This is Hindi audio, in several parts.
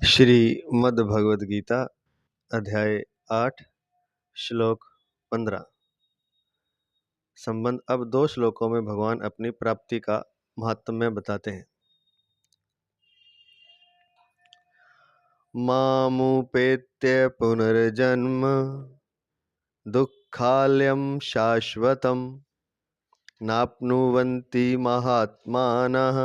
श्रीमद् भगवद गीता अध्याय 8 श्लोक 15। संबंध अब 2 श्लोकों में भगवान अपनी प्राप्ति का महात्म्य बताते हैं। मामुपेत्य पुनर्जन्म दुःखालयं शाश्वतं नाप्नुवन्ति महात्मानः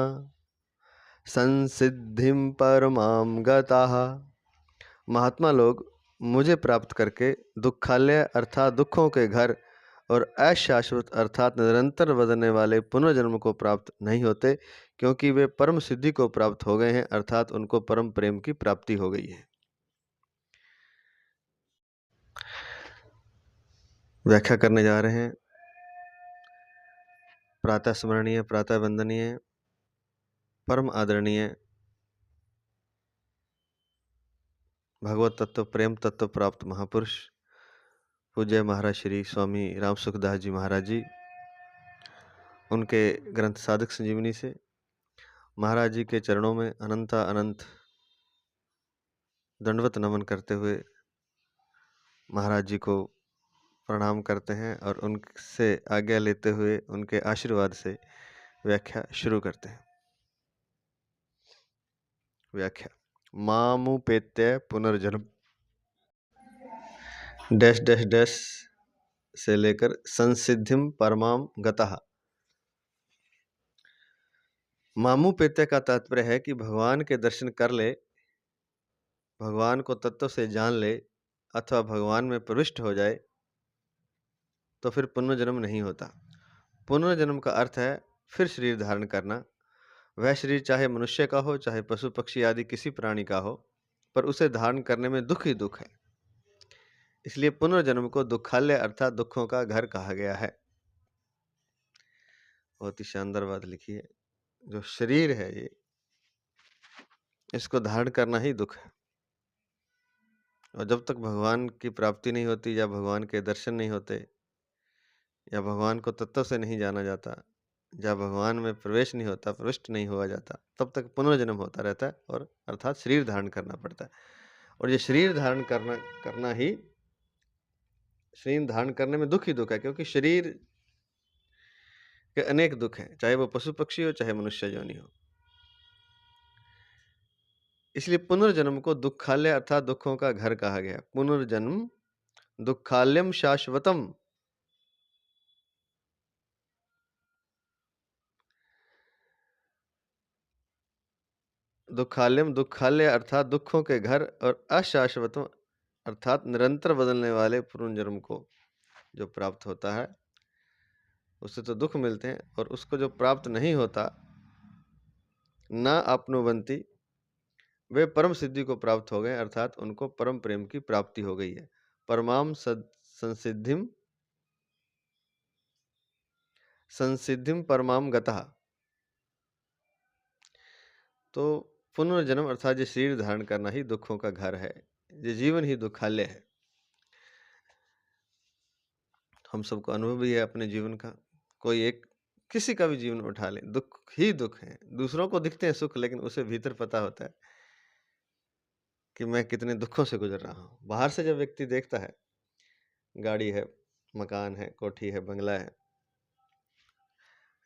संसिद्धिं परमां गताः। महात्मा लोग मुझे प्राप्त करके दुःखालय अर्थात दुखों के घर और अशाश्वत अर्थात निरंतर बदलने वाले पुनर्जन्म को प्राप्त नहीं होते, क्योंकि वे परम सिद्धि को प्राप्त हो गए हैं, अर्थात उनको परम प्रेम की प्राप्ति हो गई है। व्याख्या करने जा रहे हैं। प्रातः स्मरणीय, प्रातः वंदनीय, परम आदरणीय, भगवत तत्व प्रेम तत्व प्राप्त महापुरुष पूज्य महाराज श्री स्वामी राम सुखदास जी महाराज जी, उनके ग्रंथ साधक संजीवनी से महाराज जी के चरणों में अनंत दंडवत नमन करते हुए महाराज जी को प्रणाम करते हैं और उनसे आज्ञा लेते हुए उनके आशीर्वाद से व्याख्या शुरू करते हैं। व्याख्या। मामुपेत्य पुनर्जन्म डैश डैश डैश से लेकर संसिद्धिम परमाम गतः। मामुपेत्य का तात्पर्य है कि भगवान के दर्शन कर ले, भगवान को तत्व से जान ले अथवा भगवान में प्रविष्ट हो जाए तो फिर पुनर्जन्म नहीं होता। पुनर्जन्म का अर्थ है फिर शरीर धारण करना। वह शरीर चाहे मनुष्य का हो, चाहे पशु पक्षी आदि किसी प्राणी का हो, पर उसे धारण करने में दुख ही दुख है। इसलिए पुनर्जन्म को दुखालय अर्थात दुखों का घर कहा गया है। बहुत ही शानदार बात लिखी है। जो शरीर है ये, इसको धारण करना ही दुख है। और जब तक भगवान की प्राप्ति नहीं होती या भगवान के दर्शन नहीं होते या भगवान को तत्व से नहीं जाना जाता या भगवान में प्रवेश नहीं होता, प्रविष्ट नहीं हुआ जाता, तब तक पुनर्जन्म होता रहता है और अर्थात शरीर धारण करना पड़ता है। और ये शरीर धारण करना ही, शरीर धारण करने में दुख ही दुख है, क्योंकि शरीर के अनेक दुख हैं, चाहे वो पशु पक्षी हो चाहे मनुष्य योनि हो। इसलिए पुनर्जन्म को दुखालय अर्थात दुखों का घर कहा गया। पुनर्जन्म दुखालयम शाश्वतम। दुखालयम दुखालय अर्थात दुखों के घर और अशाश्वतम अर्थात निरंतर बदलने वाले पुनर्जन्म को जो प्राप्त होता है उससे तो दुख मिलते हैं, और उसको जो प्राप्त नहीं होता ना आपनुवंती, वे परम सिद्धि को प्राप्त हो गए, अर्थात उनको परम प्रेम की प्राप्ति हो गई है। परमाम संसिद्धिम संसिद्धिम परमाम गतः। तो पुनर्जन्म अर्थात ये शरीर धारण करना ही दुखों का घर है, ये जीवन ही दुखालय है। हम सबको अनुभव भी है अपने जीवन का। कोई एक किसी का भी जीवन उठा ले, दुख ही दुख है। दूसरों को दिखते हैं सुख, लेकिन उसे भीतर पता होता है कि मैं कितने दुखों से गुजर रहा हूँ। बाहर से जब व्यक्ति देखता है, गाड़ी है, मकान है, कोठी है, बंगला है,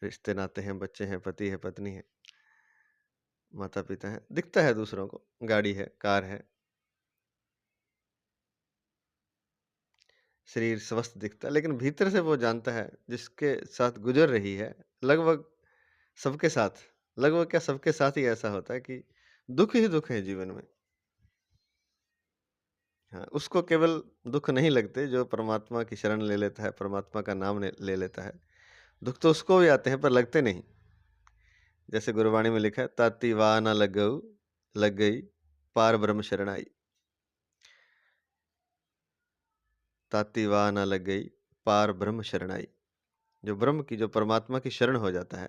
रिश्ते नाते हैं, बच्चे हैं, पति है, पत्नी है, माता पिता है, दिखता है दूसरों को, गाड़ी है, कार है, शरीर स्वस्थ दिखता है, लेकिन भीतर से वो जानता है जिसके साथ गुजर रही है, लगभग सबके साथ, लगभग क्या सबके साथ ही ऐसा होता है कि दुख ही दुख है जीवन में। हाँ, उसको केवल दुख नहीं लगते जो परमात्मा की शरण ले लेता है, परमात्मा का नाम ले लेता है। दुख तो उसको भी आते हैं पर लगते नहीं। जैसे गुरबाणी में लिखा है, ताती वाह न लग गई पार ब्रह्म शरण आई। ताती वाह न लग गई पार ब्रह्म शरण आई। जो ब्रह्म की, जो परमात्मा की शरण हो जाता है,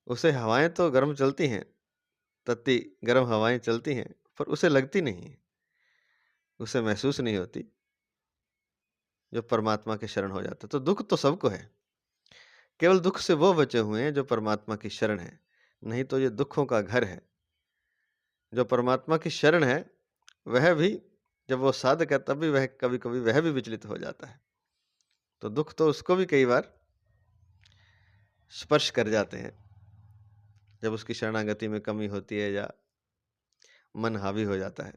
उसे हवाएं तो गर्म चलती हैं, तत्ती गर्म हवाएं चलती हैं, पर उसे लगती नहीं, उसे महसूस नहीं होती। जो परमात्मा की शरण हो जाता है, तो दुख तो सबको है, केवल दुख से वो बचे हुए हैं जो परमात्मा की शरण है, नहीं तो ये दुखों का घर है। जो परमात्मा की शरण है वह भी जब वो साधक है तब भी वह कभी-कभी वह भी विचलित हो जाता है। तो दुख तो उसको भी कई बार स्पर्श कर जाते हैं, जब उसकी शरणागति में कमी होती है या मन हावी हो जाता है।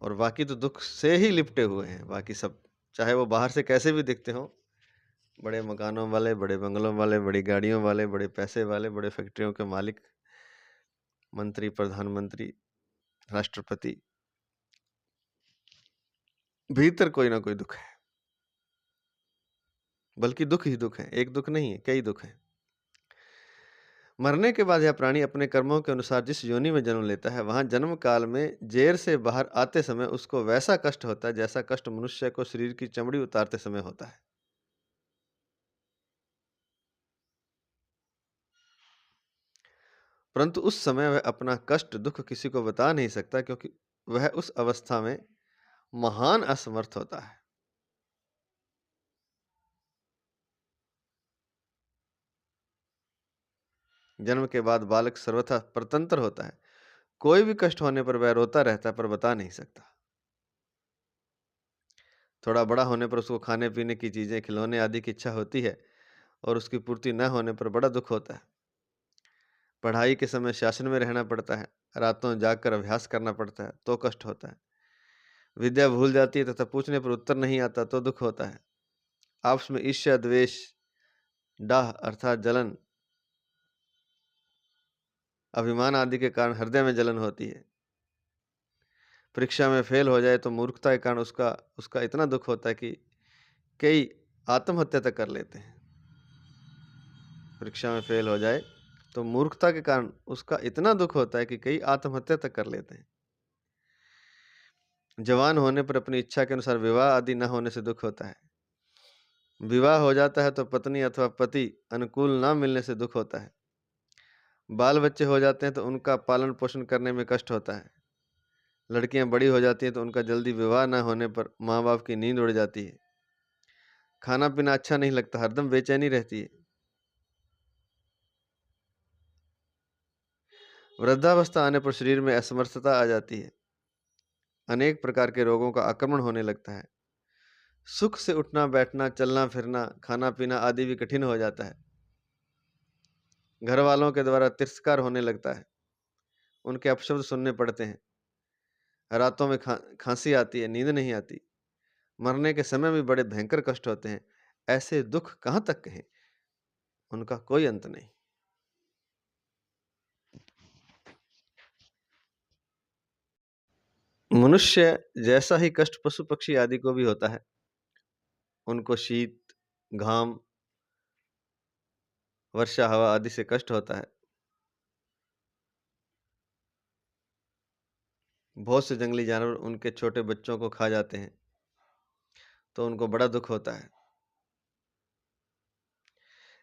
और बाकी तो दुख से ही लिपटे हुए हैं, बाकी सब चाहे वो बाहर से कैसे भी दिखते हों, बड़े मकानों वाले, बड़े बंगलों वाले, बड़ी गाड़ियों वाले, बड़े पैसे वाले, बड़े फैक्ट्रियों के मालिक, मंत्री, प्रधानमंत्री, राष्ट्रपति, भीतर कोई ना कोई दुख है। बल्कि दुख ही दुख है, एक दुख नहीं है, कई दुख हैं। मरने के बाद यह प्राणी अपने कर्मों के अनुसार जिस योनि में जन्म लेता है, वहां जन्म काल में जेर से बाहर आते समय उसको वैसा कष्ट होता है जैसा कष्ट मनुष्य को शरीर की चमड़ी उतारते समय होता है। परंतु उस समय वह अपना कष्ट दुख किसी को बता नहीं सकता, क्योंकि वह उस अवस्था में महान असमर्थ होता है। जन्म के बाद बालक सर्वथा परतंत्र होता है, कोई भी कष्ट होने पर वह रोता रहता है पर बता नहीं सकता। थोड़ा बड़ा होने पर उसको खाने पीने की चीजें, खिलौने आदि की इच्छा होती है और उसकी पूर्ति न होने पर बड़ा दुख होता है। पढ़ाई के समय शासन में रहना पड़ता है, रातों जागकर अभ्यास करना पड़ता है तो कष्ट होता है। विद्या भूल जाती है तथा पूछने पर उत्तर नहीं आता तो दुख होता है। आपस में ईर्ष्या, द्वेष, डाह अर्थात जलन, अभिमान आदि के कारण हृदय में जलन होती है। परीक्षा में फेल हो जाए तो मूर्खता के कारण उसका उसका इतना दुख होता है कि कई आत्महत्या तक कर लेते हैं। परीक्षा में फेल हो जाए तो मूर्खता के कारण उसका इतना दुख होता है कि कई आत्महत्या तक कर लेते हैं। जवान होने पर अपनी इच्छा के अनुसार विवाह आदि न होने से दुख होता है। विवाह हो जाता है तो पत्नी अथवा पति अनुकूल न मिलने से दुख होता है। बाल बच्चे हो जाते हैं तो उनका पालन पोषण करने में कष्ट होता है। लड़कियां बड़ी हो जाती हैं तो उनका जल्दी विवाह न होने पर माँ बाप की नींद उड़ जाती है। खाना पीना अच्छा नहीं लगता, हरदम बेचैनी रहती है। वृद्धावस्था आने पर शरीर में असमर्थता आ जाती है। अनेक प्रकार के रोगों का आक्रमण होने लगता है। सुख से उठना बैठना, चलना फिरना, खाना पीना आदि भी कठिन हो जाता है। घर वालों के द्वारा तिरस्कार होने लगता है, उनके अपशब्द सुनने पड़ते हैं। रातों में खांसी आती है, नींद नहीं आती। मरने के समय भी बड़े भयंकर कष्ट होते हैं। ऐसे दुख कहाँ तक कहें, उनका कोई अंत नहीं। मनुष्य जैसा ही कष्ट पशु पक्षी आदि को भी होता है। उनको शीत, घाम, वर्षा, हवा आदि से कष्ट होता है। बहुत से जंगली जानवर उनके छोटे बच्चों को खा जाते हैं तो उनको बड़ा दुख होता है।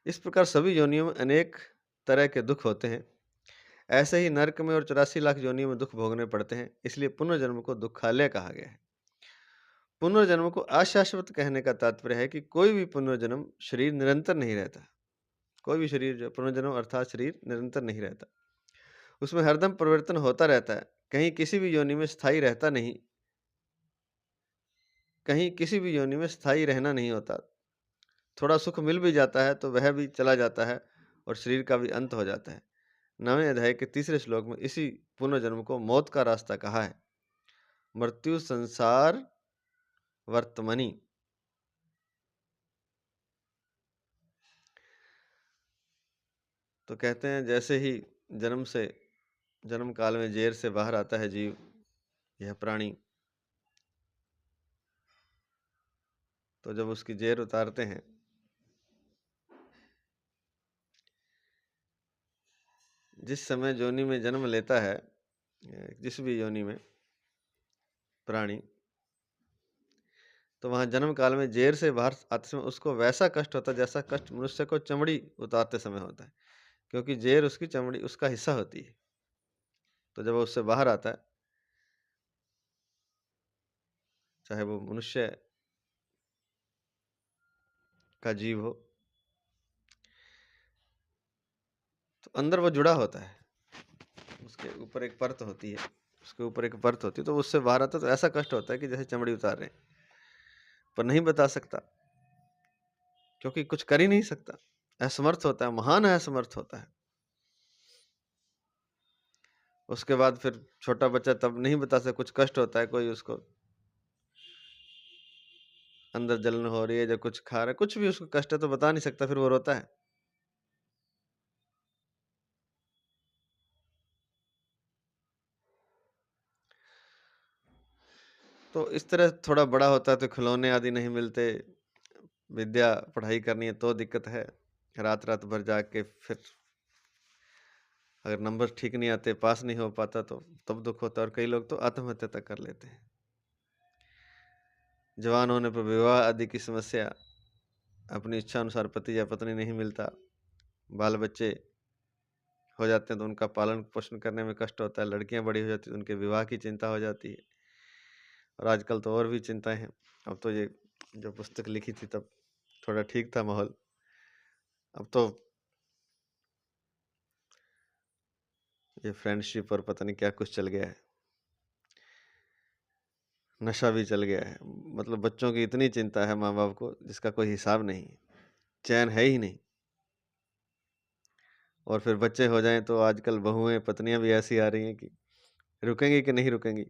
इस प्रकार सभी योनियों में अनेक तरह के दुख होते हैं। ऐसे ही नरक में और 84 लाख योनियों में दुख भोगने पड़ते हैं। इसलिए पुनर्जन्म को दुखालय कहा गया है। पुनर्जन्म को अशाश्वत कहने का तात्पर्य है कि कोई भी पुनर्जन्म शरीर निरंतर नहीं रहता। कोई भी शरीर जो पुनर्जन्म अर्थात शरीर निरंतर नहीं रहता, उसमें हरदम परिवर्तन होता रहता है। कहीं किसी भी योनि में स्थायी रहता नहीं, कहीं किसी भी योनि में स्थायी रहना नहीं होता। थोड़ा सुख मिल भी जाता है तो वह भी चला जाता है और शरीर का भी अंत हो जाता है। 9वें अध्याय के 3 श्लोक में इसी पुनर्जन्म को मौत का रास्ता कहा है। मृत्यु संसार वर्तमनि। तो कहते हैं जैसे ही जन्म काल में जेर से बाहर आता है जीव, यह प्राणी, तो जब उसकी जेर उतारते हैं जिस समय योनि में जन्म लेता है, जिस भी योनि में प्राणी, तो वहां जन्म काल में जेर से बाहर आते समय उसको वैसा कष्ट होता है जैसा कष्ट मनुष्य को चमड़ी उतारते समय होता है, क्योंकि जेर उसकी चमड़ी उसका हिस्सा होती है। तो जब वो उससे बाहर आता है, चाहे वो मनुष्य का जीव हो, तो अंदर वो जुड़ा होता है, उसके ऊपर एक परत होती है, तो उससे बाहर आता है तो ऐसा कष्ट होता है कि जैसे चमड़ी उतार रहे हैं, पर नहीं बता सकता क्योंकि कुछ कर ही नहीं सकता, असमर्थ होता है, महान असमर्थ होता है। उसके बाद फिर छोटा बच्चा तब नहीं बता सकता, कुछ कष्ट होता है, कोई उसको अंदर जलन हो रही है, जो कुछ खा रहा है, कुछ भी उसको कष्ट है तो बता नहीं सकता, फिर वो रोता है। तो इस तरह थोड़ा बड़ा होता है तो खिलौने आदि नहीं मिलते, विद्या पढ़ाई करनी है तो दिक्कत है, रात रात भर जाग के फिर अगर नंबर ठीक नहीं आते, पास नहीं हो पाता तो तब दुख होता है, और कई लोग तो आत्महत्या तक कर लेते हैं। जवान होने पर विवाह आदि की समस्या, अपनी इच्छा अनुसार पति या पत्नी नहीं मिलता, बाल बच्चे हो जाते हैं तो उनका पालन पोषण करने में कष्ट होता है, लड़कियां बड़ी हो जाती हैं तो उनके विवाह की चिंता हो जाती है, और आजकल तो और भी चिंताएं हैं। अब तो ये जो पुस्तक लिखी थी तब थोड़ा ठीक था माहौल, अब तो ये फ्रेंडशिप और पता नहीं क्या कुछ चल गया है, नशा भी चल गया है। मतलब बच्चों की इतनी चिंता है माँ बाप को जिसका कोई हिसाब नहीं, चैन है ही नहीं। और फिर बच्चे हो जाएं तो आजकल बहुएं पत्नियां भी ऐसी आ रही हैं कि रुकेंगी कि नहीं रुकेंगी,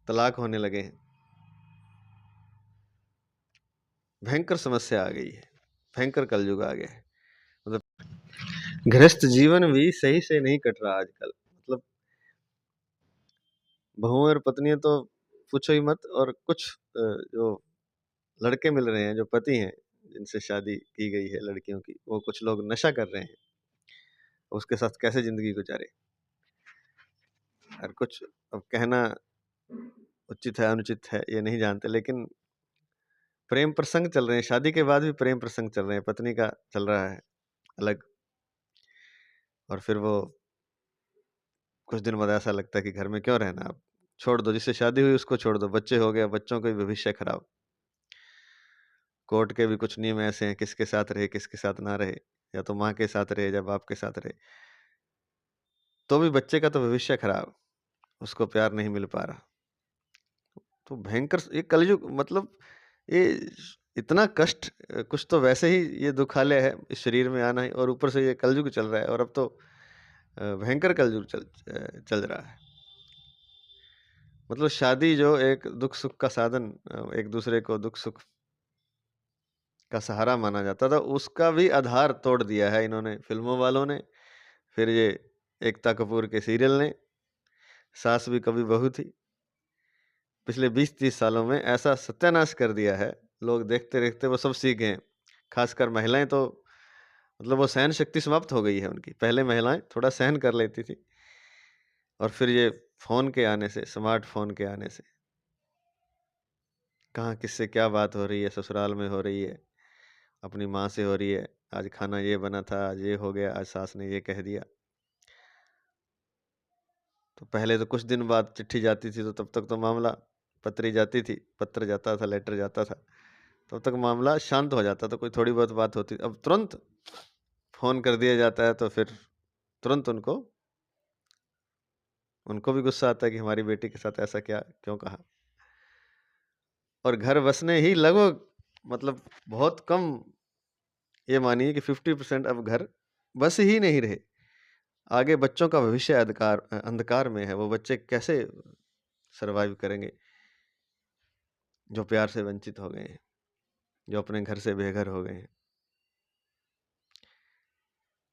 तलाक होने लगे हैं। भयंकर समस्या आ गई है, भयंकर कलयुग आ गया है। मतलब गृहस्थ जीवन भी सही से नहीं कट रहा आजकल, मतलब बहुएं और पत्नियां तो पूछो ही मत, और कुछ जो लड़के मिल रहे हैं, जो पति हैं जिनसे शादी की गई है लड़कियों की, वो कुछ लोग नशा कर रहे हैं, उसके साथ कैसे जिंदगी गुजारे। और कुछ अब कहना उचित है अनुचित है ये नहीं जानते, लेकिन प्रेम प्रसंग चल रहे हैं, शादी के बाद भी प्रेम प्रसंग चल रहे हैं, पत्नी का चल रहा है अलग, और फिर वो कुछ दिन बाद ऐसा लगता है कि घर में क्यों रहना, अब छोड़ दो, जिससे शादी हुई उसको छोड़ दो, बच्चे हो गए, बच्चों का भी भविष्य खराब। कोर्ट के भी कुछ नियम ऐसे हैं, किसके साथ रहे किसके साथ ना रहे, या तो माँ के साथ रहे या बाप के साथ रहे, तो भी बच्चे का तो भविष्य खराब, उसको प्यार नहीं मिल पा रहा। तो भयंकर ये कलयुग, मतलब ये इतना कष्ट, कुछ तो वैसे ही ये दुखालय है इस शरीर में आना ही, और ऊपर से ये कलयुग चल रहा है, और अब तो भयंकर कलयुग चल रहा है। मतलब शादी जो एक दुख सुख का साधन, एक दूसरे को दुख सुख का सहारा माना जाता था, उसका भी आधार तोड़ दिया है इन्होंने, फिल्मों वालों ने, फिर ये एकता कपूर के सीरियल ने, सास भी कभी बहू थी, पिछले 20-30 सालों में ऐसा सत्यानाश कर दिया है, लोग देखते देखते वो सब सीख गए। खासकर महिलाएं तो, मतलब वो सहन शक्ति समाप्त हो गई है उनकी। पहले महिलाएं थोड़ा सहन कर लेती थी, और फिर ये फ़ोन के आने से, स्मार्टफ़ोन के आने से, कहाँ किससे क्या बात हो रही है, ससुराल में हो रही है, अपनी माँ से हो रही है, आज खाना ये बना था, आज ये हो गया, आज सास ने ये कह दिया। तो पहले तो कुछ दिन बाद चिट्ठी जाती थी तो तब तक तो मामला, पत्री जाती थी, पत्र जाता था, लेटर जाता था, तब तक मामला शांत हो जाता था, कोई थोड़ी बहुत बात होती। अब तुरंत फ़ोन कर दिया जाता है तो फिर तुरंत उनको उनको भी गुस्सा आता है कि हमारी बेटी के साथ ऐसा क्या क्यों कहा। और घर बसने ही लगभग, मतलब बहुत कम, ये मानिए कि 50% अब घर बस ही नहीं रहे। आगे बच्चों का भविष्य अंधकार में है, वो बच्चे कैसे सर्वाइव करेंगे जो प्यार से वंचित हो गए हैं, जो अपने घर से बेघर हो गए हैं।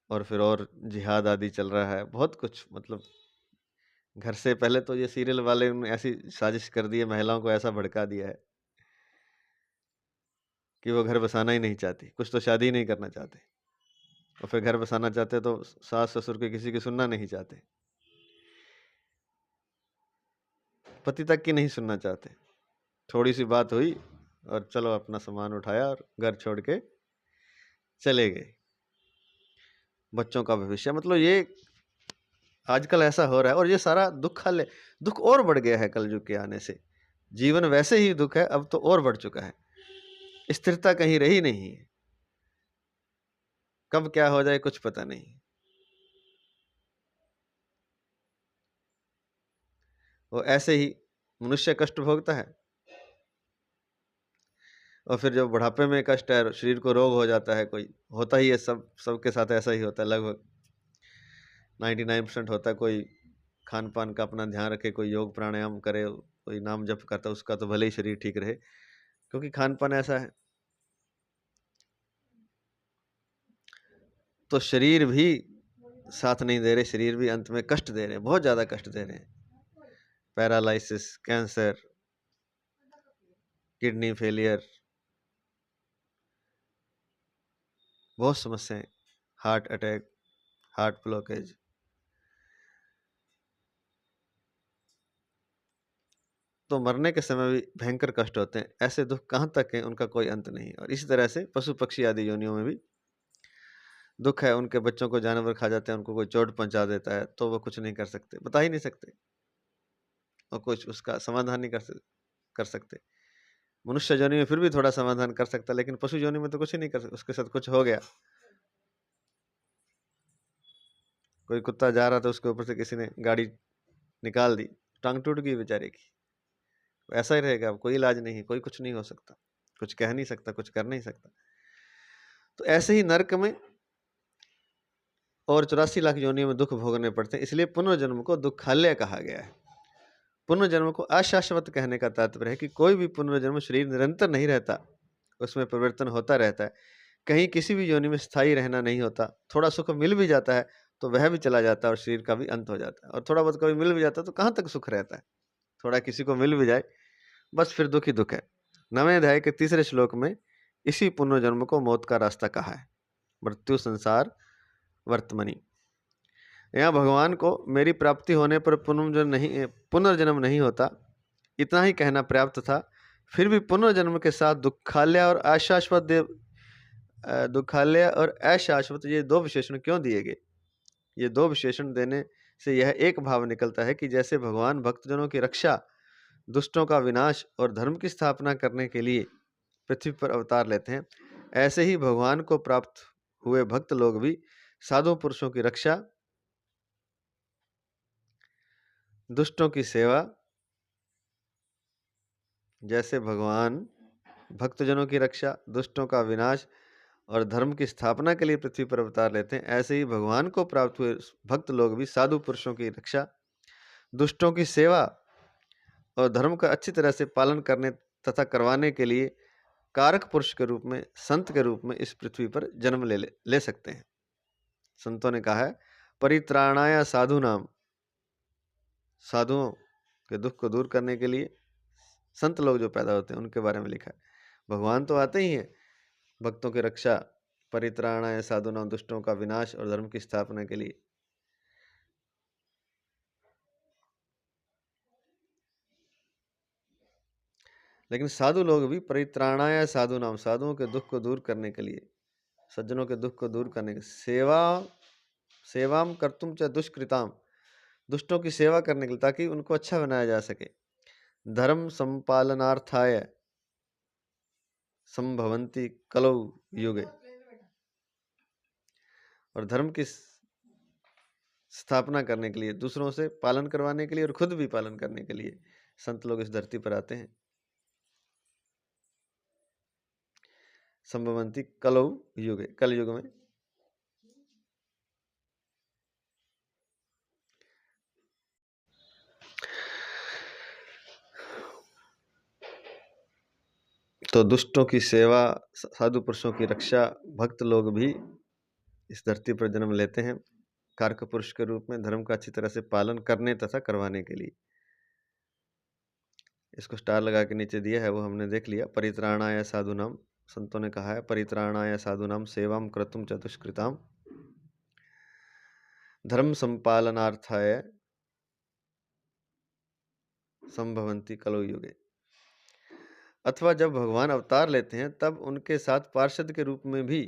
और फिर और जिहाद आदि चल रहा है, बहुत कुछ, मतलब घर से पहले तो ये सीरियल वाले ने ऐसी साजिश कर दी है, महिलाओं को ऐसा भड़का दिया है कि वो घर बसाना ही नहीं चाहती, कुछ तो शादी ही नहीं करना चाहते, और फिर घर बसाना चाहते तो सास ससुर के किसी की सुनना नहीं चाहते, पति तक की नहीं सुनना चाहते। थोड़ी सी बात हुई और चलो अपना सामान उठाया और घर छोड़ के चले गए। बच्चों का भविष्य, मतलब ये आजकल ऐसा हो रहा है, और ये सारा दुख और बढ़ गया है कलयुग के आने से। जीवन वैसे ही दुख है, अब तो और बढ़ चुका है, स्थिरता कहीं रही नहीं है, कब क्या हो जाए कुछ पता नहीं। वो ऐसे ही मनुष्य कष्ट भोगता है, और फिर जब बुढ़ापे में कष्ट है, शरीर को रोग हो जाता है, कोई होता ही है, सबके साथ ऐसा ही होता है, लगभग 99% होता है। कोई खान पान का अपना ध्यान रखे, कोई योग प्राणायाम करे, कोई नाम जप करता है, उसका तो भले ही शरीर ठीक रहे, क्योंकि खान पान ऐसा है। तो शरीर भी साथ नहीं दे रहे, शरीर भी अंत में कष्ट दे रहे हैं, बहुत ज्यादा कष्ट दे रहे हैं। पैरालिसिस, कैंसर, किडनी फेलियर, बहुत समस्याएं, हार्ट अटैक, हार्ट ब्लॉकेज। तो मरने के समय भी भयंकर कष्ट होते हैं। ऐसे दुख कहाँ तक हैं, उनका कोई अंत नहीं। और इसी तरह से पशु पक्षी आदि योनियों में भी दुख है। उनके बच्चों को जानवर खा जाते हैं, उनको कोई चोट पहुंचा देता है तो वो कुछ नहीं कर सकते, बता ही नहीं सकते, और कुछ उसका समाधान नहीं कर सकते। मनुष्य योनि में फिर भी थोड़ा समाधान कर सकता, लेकिन पशु योनि में तो कुछ ही नहीं कर सकता। उसके साथ कुछ हो गया, कोई कुत्ता जा रहा था, उसके ऊपर से किसी ने गाड़ी निकाल दी, टांग टूट गई बेचारे की, ऐसा ही रहेगा। अब कोई इलाज नहीं है, कोई कुछ नहीं हो सकता, कुछ कह नहीं सकता, कुछ कर नहीं सकता। तो ऐसे ही नरक में और 84 लाख योनियों में दुख भोगने पड़ते हैं। इसलिए पुनर्जन्म को दुखालय कहा गया है। पुनर्जन्म को अशाश्वत कहने का तात्पर्य है कि कोई भी पुनर्जन्म शरीर निरंतर नहीं रहता, उसमें परिवर्तन होता रहता है। कहीं किसी भी योनि में स्थायी रहना नहीं होता। थोड़ा सुख मिल भी जाता है तो वह भी चला जाता है और शरीर का भी अंत हो जाता है। और थोड़ा बहुत कभी मिल भी जाता है तो कहाँ तक सुख रहता है। थोड़ा किसी को मिल भी जाए बस फिर दुख ही दुख है। 9वें अध्याय के 3 श्लोक में इसी पुनर्जन्म को मौत का रास्ता कहा है। मृत्यु संसार वर्तमनी। यहाँ भगवान को मेरी प्राप्ति होने पर पुनर्जन्म नहीं होता, इतना ही कहना पर्याप्त था। फिर भी पुनर्जन्म के साथ दुखालय और अशाश्वत ये दो विशेषण क्यों दिए गए? ये दो विशेषण देने से यह एक भाव निकलता है कि जैसे भगवान भक्तजनों की रक्षा, दुष्टों का विनाश और धर्म की स्थापना करने के लिए पृथ्वी पर अवतार लेते हैं, ऐसे ही भगवान को प्राप्त हुए भक्त लोग भी साधु पुरुषों की रक्षा, दुष्टों की सेवा, जैसे भगवान भक्तजनों की रक्षा, दुष्टों का विनाश और धर्म की स्थापना के लिए पृथ्वी पर अवतार लेते हैं, ऐसे ही भगवान को प्राप्त हुए भक्त लोग भी साधु पुरुषों की रक्षा, दुष्टों की सेवा और धर्म का अच्छी तरह से पालन करने तथा करवाने के लिए कारक पुरुष के रूप में, संत के रूप में इस पृथ्वी पर जन्म ले सकते हैं। संतों ने कहा है परित्राणाय साधु नाम, साधुओं के दुख को दूर करने के लिए संत लोग जो पैदा होते हैं उनके बारे में लिखा है। भगवान तो आते ही हैं भक्तों की रक्षा, परित्राणाय साधु नाम, दुष्टों का विनाश और धर्म की स्थापना के लिए। लेकिन साधु लोग भी परित्राणाय साधु नाम, साधुओं के दुख को दूर करने के लिए, सज्जनों के दुख को दूर करने के, सेवाम कर्तुम च दुष्कृताम, दुष्टों की सेवा करने के लिए, ताकि उनको अच्छा बनाया जा सके। धर्म संपालनार्थाय संभवंती कलौ युगे, और धर्म की स्थापना करने के लिए, दूसरों से पालन करवाने के लिए और खुद भी पालन करने के लिए संत लोग इस धरती पर आते हैं। संभवंती कलौ युगे, कल युग में। तो दुष्टों की सेवा, साधु पुरुषों की रक्षा, भक्त लोग भी इस धरती पर जन्म लेते हैं कारक पुरुष के रूप में, धर्म का अच्छी तरह से पालन करने तथा करवाने के लिए। इसको स्टार लगा के नीचे दिया है, वो हमने देख लिया। परित्राणाय साधुनाम, संतों ने कहा है परित्राणाय साधुनाम सेवाम क्रतुम चतुष्कृताम, धर्म संपालनार्थाय संभवंती कलौ युगे। अथवा जब भगवान अवतार लेते हैं तब उनके साथ पार्षद के रूप में भी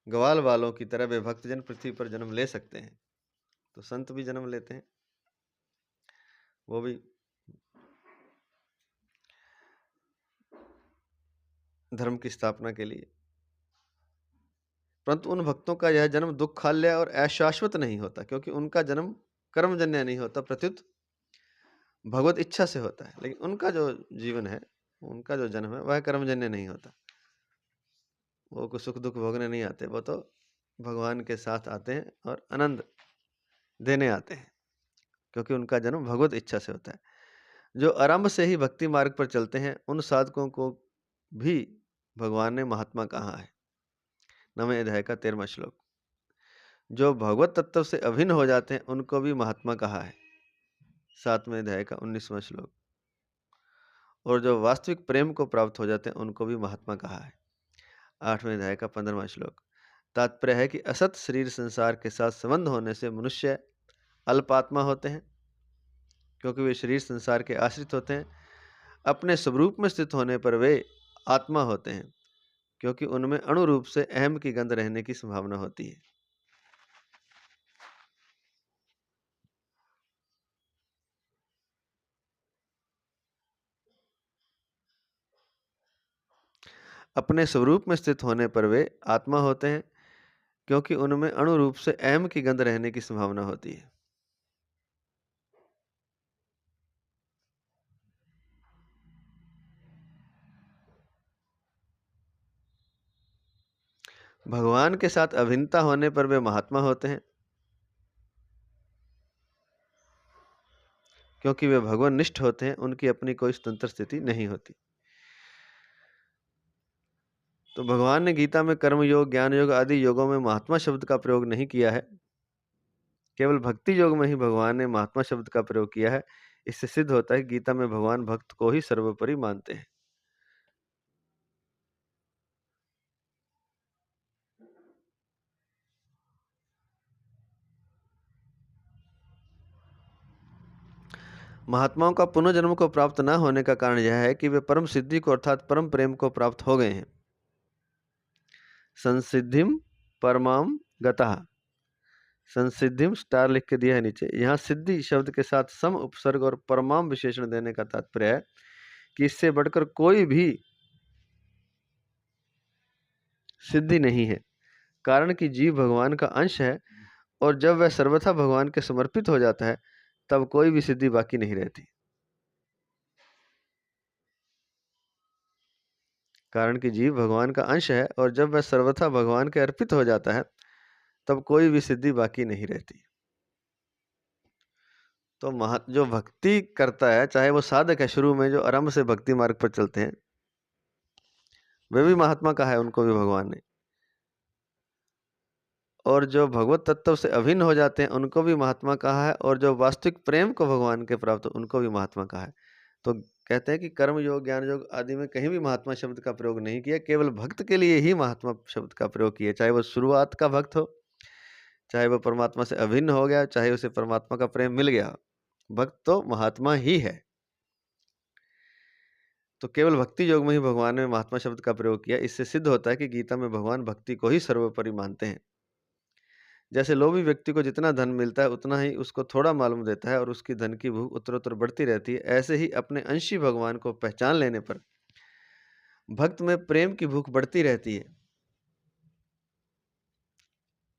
ग्वाल वालों की तरह वे भक्तजन पृथ्वी पर जन्म ले सकते हैं। तो संत भी जन्म लेते हैं, वो भी धर्म की स्थापना के लिए। परंतु उन भक्तों का यह जन्म दुखालय और अशाश्वत नहीं होता, क्योंकि उनका जन्म कर्मजन्य नहीं होता, प्रत्युत भगवत इच्छा से होता है। लेकिन उनका जो जीवन है, उनका जो जन्म है, वह कर्मजन्य नहीं होता। वो कुछ सुख दुख भोगने नहीं आते, वो तो भगवान के साथ आते हैं और आनंद देने आते हैं, क्योंकि उनका जन्म भगवत इच्छा से होता है। जो आरंभ से ही भक्ति मार्ग पर चलते हैं, उन साधकों को भी भगवान ने महात्मा कहा है। 9वें अध्याय का 13वां श्लोक। जो भगवत तत्व से अभिन्न हो जाते हैं, उनको भी महात्मा कहा है। 7वें अध्याय का 19वां श्लोक। और जो वास्तविक प्रेम को प्राप्त हो जाते हैं, उनको भी महात्मा कहा है। 8वें अध्याय का 15वां श्लोक। तात्पर्य है कि असत शरीर संसार के साथ संबंध होने से मनुष्य अल्पात्मा होते हैं, क्योंकि वे शरीर संसार के आश्रित होते हैं। अपने स्वरूप में स्थित होने पर वे आत्मा होते हैं, क्योंकि उनमें अणु रूप से अहम की गंध रहने की संभावना होती है। अपने स्वरूप में स्थित होने पर वे आत्मा होते हैं, क्योंकि उनमें अणु रूप से अहम की गंध रहने की संभावना होती है। भगवान के साथ अभिन्नता होने पर वे महात्मा होते हैं, क्योंकि वे भगवान निष्ठ होते हैं, उनकी अपनी कोई स्वतंत्र स्थिति नहीं होती। तो भगवान ने गीता में कर्म योग, ज्ञान योग आदि योगों में महात्मा शब्द का प्रयोग नहीं किया है। केवल भक्ति योग में ही भगवान ने महात्मा शब्द का प्रयोग किया है। इससे सिद्ध होता है कि गीता में भगवान भक्त को ही सर्वोपरि मानते हैं। महात्माओं का पुनर्जन्म को प्राप्त न होने का कारण यह है कि वे परम सिद्धि को अर्थात परम प्रेम को प्राप्त हो गए हैं। संसिद्धिम परमाम गतः। संसिद्धिम स्टार लिख के दिया है नीचे। यहाँ सिद्धि शब्द के साथ सम उपसर्ग और परमाम विशेषण देने का तात्पर्य है कि इससे बढ़कर कोई भी सिद्धि नहीं है, कारण कि जीव भगवान का अंश है, और जब वह सर्वथा भगवान के समर्पित हो जाता है, तब कोई भी सिद्धि बाकी नहीं रहती। कारण कि जीव भगवान का अंश है, और जब वह सर्वथा भगवान के अर्पित हो जाता है, तब कोई भी सिद्धि बाकी नहीं रहती। तो जो भक्ति करता है, चाहे वो साधक है, शुरू में जो आरंभ से भक्ति मार्ग पर चलते हैं, वे भी महात्मा कहा है उनको भी भगवान ने। और जो भगवत तत्व से अभिन्न हो जाते हैं, उनको भी महात्मा कहा है। और जो वास्तविक प्रेम को भगवान के प्राप्त, उनको भी महात्मा कहा है। तो कहते हैं कि कर्म योग, ज्ञान योग आदि में कहीं भी महात्मा शब्द का प्रयोग नहीं किया, केवल भक्त के लिए ही महात्मा शब्द का प्रयोग किया। चाहे वो शुरुआत का भक्त हो, चाहे वो परमात्मा से अभिन्न हो गया, चाहे उसे परमात्मा का प्रेम मिल गया, भक्त तो महात्मा ही है। तो केवल भक्ति योग में ही भगवान ने महात्मा शब्द का प्रयोग किया। इससे सिद्ध होता है कि गीता में भगवान भक्ति को ही सर्वोपरि मानते हैं। जैसे लोभी व्यक्ति को जितना धन मिलता है, उतना ही उसको थोड़ा मालूम देता है, और उसकी धन की भूख उत्तरोत्तर बढ़ती रहती है, ऐसे ही अपने अंशी भगवान को पहचान लेने पर भक्त में प्रेम की भूख बढ़ती रहती है।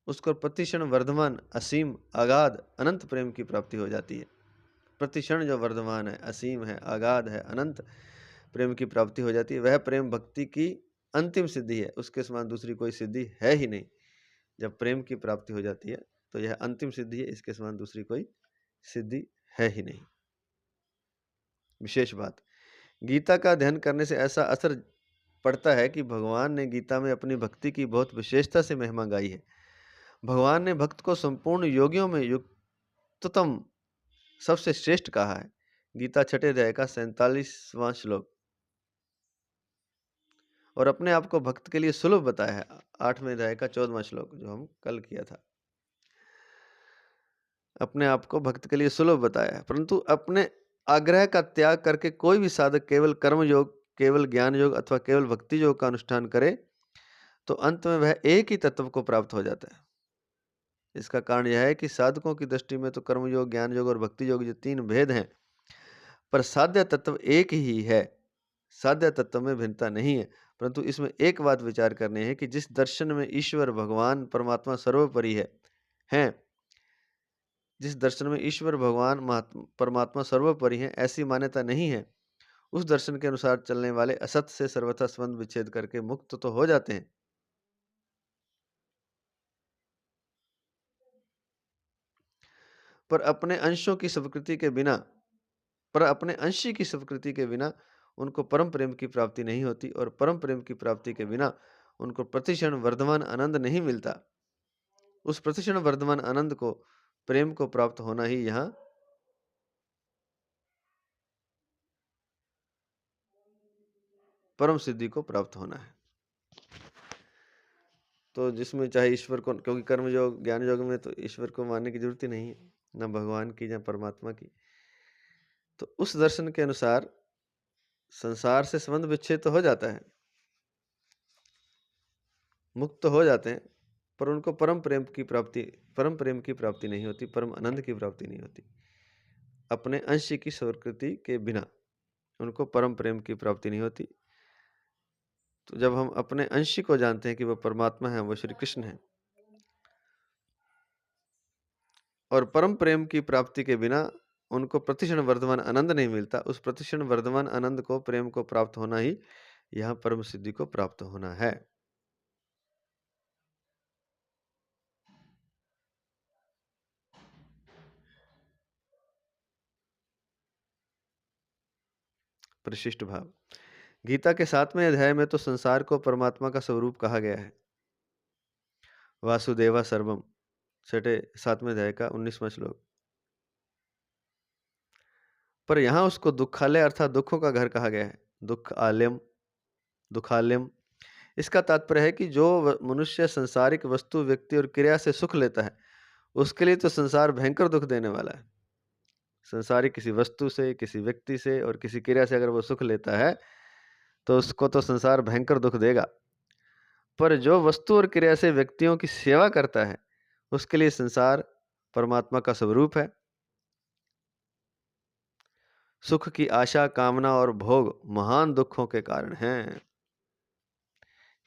उसको प्रतिक्षण वर्धमान, असीम, अगाध, अनंत प्रेम की प्राप्ति हो जाती है। प्रतिक्षण जो वर्धमान है, असीम है, अगाध है, अनंत प्रेम की प्राप्ति हो जाती है। वह प्रेम भक्ति की अंतिम सिद्धि है, उसके समान दूसरी कोई सिद्धि है ही नहीं। जब प्रेम की प्राप्ति हो जाती है, तो यह अंतिम सिद्धि है, इसके समान दूसरी कोई सिद्धि है ही नहीं। विशेष बात, गीता का अध्ययन करने से ऐसा असर पड़ता है कि भगवान ने गीता में अपनी भक्ति की बहुत विशेषता से महिमा गाई है। भगवान ने भक्त को संपूर्ण योगियों में युक्ततम, सबसे श्रेष्ठ कहा है। गीता 6 अध्याय का 47वां श्लोक। और अपने आप को भक्त के लिए सुलभ बताया है। 8वें अध्याय का 14वां श्लोक, जो हम कल किया था। अपने आप को भक्त के लिए सुलभ बताया है, परंतु अपने आग्रह का त्याग करके कोई भी साधक केवल कर्म योग, केवल ज्ञान योग अथवा केवल भक्ति योग का अनुष्ठान करे, तो अंत में वह एक ही तत्व को प्राप्त हो जाता है। इसका कारण यह है कि साधकों की दृष्टि में तो कर्म योग, ज्ञान योग और भक्ति योग जो 3 भेद हैं, पर साध्य तत्व एक ही है। साध्य तत्व में भिन्नता नहीं है, परंतु इसमें एक बात विचार करनी है कि जिस दर्शन में ईश्वर, भगवान, परमात्मा सर्वोपरि है, जिस दर्शन में ईश्वर भगवान परमात्मा सर्वोपरि हैं, ऐसी मान्यता नहीं है, उस दर्शन के अनुसार चलने वाले असत से सर्वथा संबंध विच्छेद करके मुक्त तो हो जाते हैं, पर अपने अंशों की स्वीकृति के बिना पर अपने अंशी की स्वीकृति के बिना उनको परम प्रेम की प्राप्ति नहीं होती, और परम प्रेम की प्राप्ति के बिना उनको प्रतिक्षण वर्धमान आनंद नहीं मिलता। उस प्रतिक्षण वर्धमान आनंद को, प्रेम को प्राप्त होना ही यहाँ परम सिद्धि को प्राप्त होना है। तो जिसमें चाहे ईश्वर को, क्योंकि कर्म योग ज्ञान योग में तो ईश्वर को मानने की जरूरत ही नहीं है, न भगवान की न परमात्मा की। तो उस दर्शन के अनुसार संसार से संबंध विच्छेद तो हो जाता है, मुक्त तो हो जाते हैं, पर उनको परम प्रेम की प्राप्ति नहीं होती, परम आनंद की प्राप्ति नहीं होती। अपने अंश की स्वीकृति के बिना उनको परम प्रेम की प्राप्ति नहीं होती। तो जब हम अपने अंश को जानते हैं कि वह परमात्मा है, वह श्री कृष्ण है, और परम प्रेम की प्राप्ति के बिना उनको प्रतिक्षण वर्धमान आनंद नहीं मिलता, उस प्रतिक्षण वर्धमान आनंद को, प्रेम को प्राप्त होना ही यहाँ परम सिद्धि को प्राप्त होना है। परिशिष्ट भाव। गीता के 7वें अध्याय में तो संसार को परमात्मा का स्वरूप कहा गया है, वासुदेवा सर्वम, 7वें अध्याय का 19वां श्लोक। पर यहाँ उसको दुखालय अर्थात दुखों का घर कहा गया है, दुखालयम। इसका तात्पर्य है कि जो मनुष्य संसारिक वस्तु, व्यक्ति और क्रिया से सुख लेता है, उसके लिए तो संसार भयंकर दुख देने वाला है। संसारिक किसी वस्तु से, किसी व्यक्ति से और किसी क्रिया से अगर वो सुख लेता है तो उसको तो संसार भयंकर दुख देगा। पर जो वस्तु और क्रिया से व्यक्तियों की सेवा करता है, उसके लिए संसार परमात्मा का स्वरूप है। सुख की आशा, कामना और भोग महान दुखों के कारण हैं।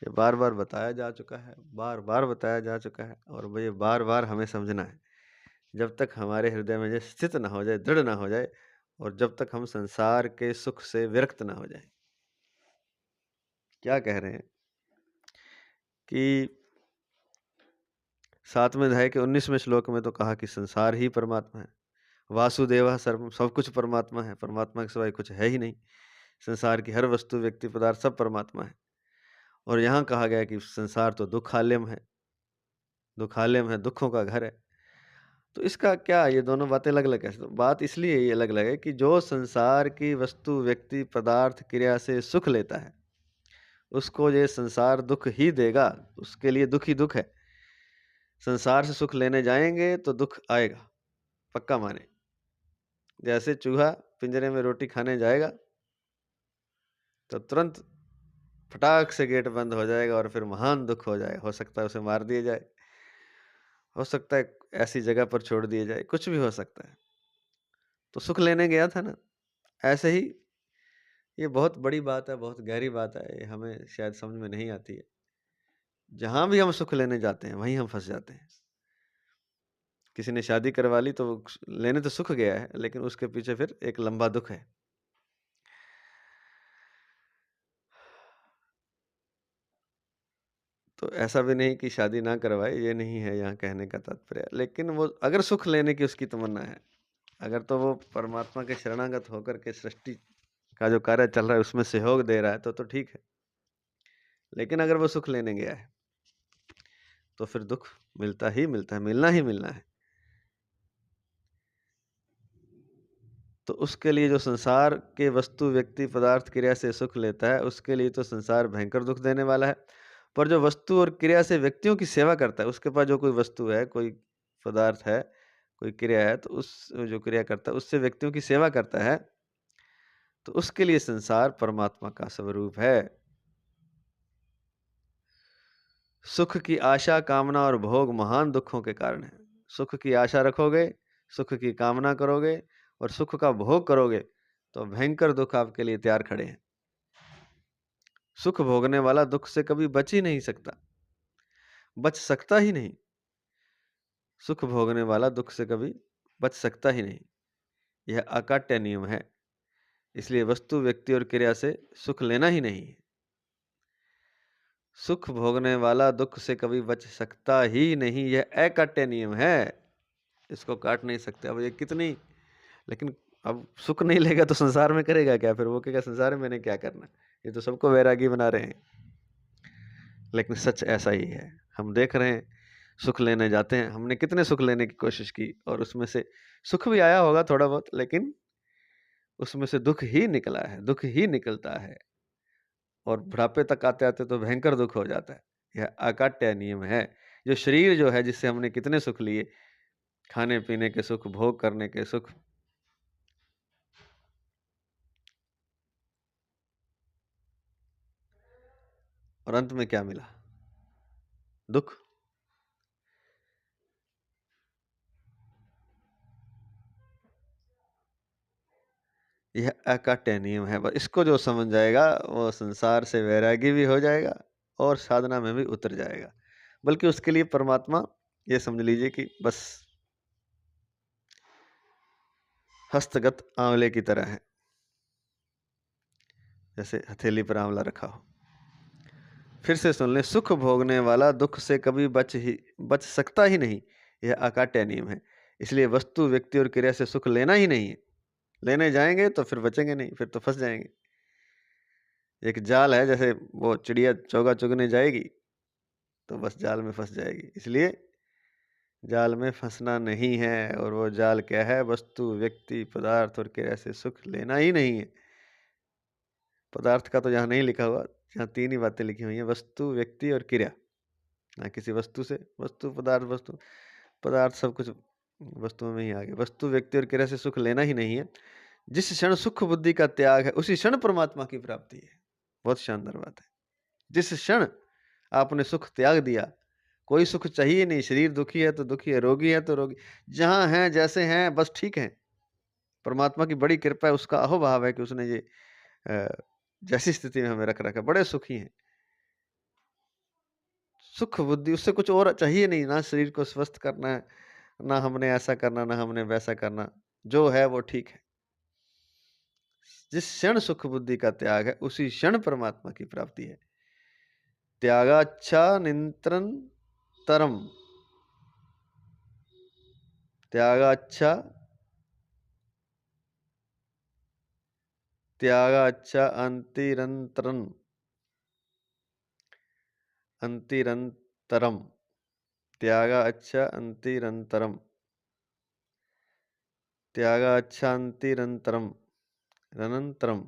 ये बार बार बताया जा चुका है, बार बार बताया जा चुका है, और ये बार बार हमें समझना है। जब तक हमारे हृदय में ये स्थित ना हो जाए, दृढ़ ना हो जाए, और जब तक हम संसार के सुख से विरक्त ना हो जाए। क्या कह रहे हैं कि 7वें अध्याय के 19वें श्लोक में तो कहा कि संसार ही परमात्मा है, वासुदेव सर्वम, सब कुछ परमात्मा है, परमात्मा के सिवाय कुछ है ही नहीं। संसार की हर वस्तु, व्यक्ति, पदार्थ सब परमात्मा है। और यहाँ कहा गया कि संसार तो दुखालयम है, दुखों का घर है। तो इसका क्या, ये दोनों बातें अलग अलग कैसे? तो बात इसलिए ये अलग अलग है कि जो संसार की वस्तु, व्यक्ति, पदार्थ, क्रिया से सुख लेता है, उसको ये संसार दुख ही देगा, उसके लिए दुख ही दुख है। संसार से सुख लेने जाएंगे तो दुख आएगा, पक्का माने। जैसे चूहा पिंजरे में रोटी खाने जाएगा तो तुरंत फटाक से गेट बंद हो जाएगा और फिर महान दुख हो जाए। हो सकता है उसे मार दिया जाए, हो सकता है ऐसी जगह पर छोड़ दिया जाए, कुछ भी हो सकता है। तो सुख लेने गया था ना, ऐसे ही ये बहुत बड़ी बात है, बहुत गहरी बात है, ये हमें शायद समझ में नहीं आती है। जहां भी हम सुख लेने जाते हैं वहीं हम फंस जाते हैं। किसी ने शादी करवा ली तो लेने तो सुख गया है, लेकिन उसके पीछे फिर एक लंबा दुख है। तो ऐसा भी नहीं कि शादी ना करवाए, ये नहीं है यहाँ कहने का तात्पर्य। लेकिन वो अगर सुख लेने की उसकी तमन्ना है, अगर तो वो परमात्मा के शरणागत होकर के सृष्टि का जो कार्य चल रहा है उसमें सहयोग दे रहा है तो ठीक है। लेकिन अगर वो सुख लेने गया है तो फिर दुख मिलता ही मिलता है, मिलना ही मिलना है। तो उसके लिए जो संसार के वस्तु, व्यक्ति, पदार्थ, क्रिया से सुख लेता है, उसके लिए तो संसार भयंकर दुख देने वाला है। पर जो वस्तु और क्रिया से व्यक्तियों की सेवा करता है, उसके पास जो कोई वस्तु है, कोई पदार्थ है, कोई क्रिया है, तो उस जो क्रिया करता है उससे व्यक्तियों की सेवा करता है, तो उसके लिए संसार परमात्मा का स्वरूप है। सुख की आशा, कामना और भोग महान दुखों के कारण है। सुख की आशा रखोगे, सुख की कामना करोगे और सुख का भोग करोगे तो भयंकर दुख आपके लिए तैयार खड़े हैं। सुख भोगने वाला दुख से कभी बच ही नहीं सकता, बच सकता ही नहीं। सुख भोगने वाला दुख से कभी बच सकता ही नहीं। यह अकाट्य नियम है। इसलिए वस्तु, व्यक्ति और क्रिया से सुख लेना ही नहीं है। सुख भोगने वाला दुख से कभी बच सकता ही नहीं, यह अकाट्य नियम है। इसको काट नहीं सकते। अब ये कितनी, लेकिन अब सुख नहीं लेगा तो संसार में करेगा क्या? फिर वो कहेगा संसार में मैंने क्या करना, ये तो सबको वैरागी बना रहे हैं। लेकिन सच ऐसा ही है। हम देख रहे हैं, सुख लेने जाते हैं, हमने कितने सुख लेने की कोशिश की और उसमें से सुख भी आया होगा थोड़ा बहुत, लेकिन उसमें से दुख ही निकला है, दुख ही निकलता है। और बुढ़ापे तक आते आते तो भयंकर दुख हो जाता है। यह अकाट्य नियम है। जो शरीर जो है, जिससे हमने कितने सुख लिए, खाने पीने के सुख, भोग करने के सुख, और अंत में क्या मिला? दुख। यह अकाट्य नियम है। बस इसको जो समझ जाएगा वो संसार से वैरागी भी हो जाएगा और साधना में भी उतर जाएगा। बल्कि उसके लिए परमात्मा, ये समझ लीजिए कि बस हस्तगत आंवले की तरह है। जैसे हथेली पर आंवला रखा हो। फिर से सुन लें, सुख भोगने वाला दुख से कभी बच सकता ही नहीं, यह अकाट्य नियम है। इसलिए वस्तु, व्यक्ति और क्रिया से सुख लेना ही नहीं है। लेने जाएंगे तो फिर बचेंगे नहीं, फिर तो फंस जाएंगे। एक जाल है, जैसे वो चिड़िया चोगा चुगने जाएगी तो बस जाल में फंस जाएगी। इसलिए जाल में फंसना नहीं है। और वो जाल क्या है? वस्तु, व्यक्ति, पदार्थ और क्रिया से सुख लेना ही नहीं है। पदार्थ का तो यहाँ नहीं लिखा हुआ, यहाँ तीन ही बातें लिखी हुई हैं, वस्तु, व्यक्ति और क्रिया। ना किसी वस्तु से, वस्तु पदार्थ, वस्तु पदार्थ सब कुछ वस्तुओं में ही आ गया। वस्तु, व्यक्ति और क्रिया से सुख लेना ही नहीं है। जिस क्षण सुख बुद्धि का त्याग है, उसी क्षण परमात्मा की प्राप्ति है। बहुत शानदार बात है। जिस क्षण आपने सुख त्याग दिया, कोई सुख चाहिए नहीं। शरीर दुखी है तो दुखी है, रोगी है तो रोगी, जहां हैं जैसे हैं बस ठीक है। परमात्मा की बड़ी कृपा है, उसका अहोभाव है कि उसने ये जैसी स्थिति में हमें रख रखा है, बड़े सुखी हैं। सुख बुद्धि, उससे कुछ और चाहिए नहीं। ना शरीर को स्वस्थ करना है, ना हमने ऐसा करना, ना हमने वैसा करना, जो है वो ठीक है। जिस क्षण सुख बुद्धि का त्याग है, उसी क्षण परमात्मा की प्राप्ति है। त्यागाच्छा नियंत्रण तरम, त्यागाच्छा त्यागाच्छा अंतिरंतरम, अंतिरंतरम, त्यागाच्छा अंतिरंतरम, त्यागाच्छा अंतिरंतरम, अनंतरम।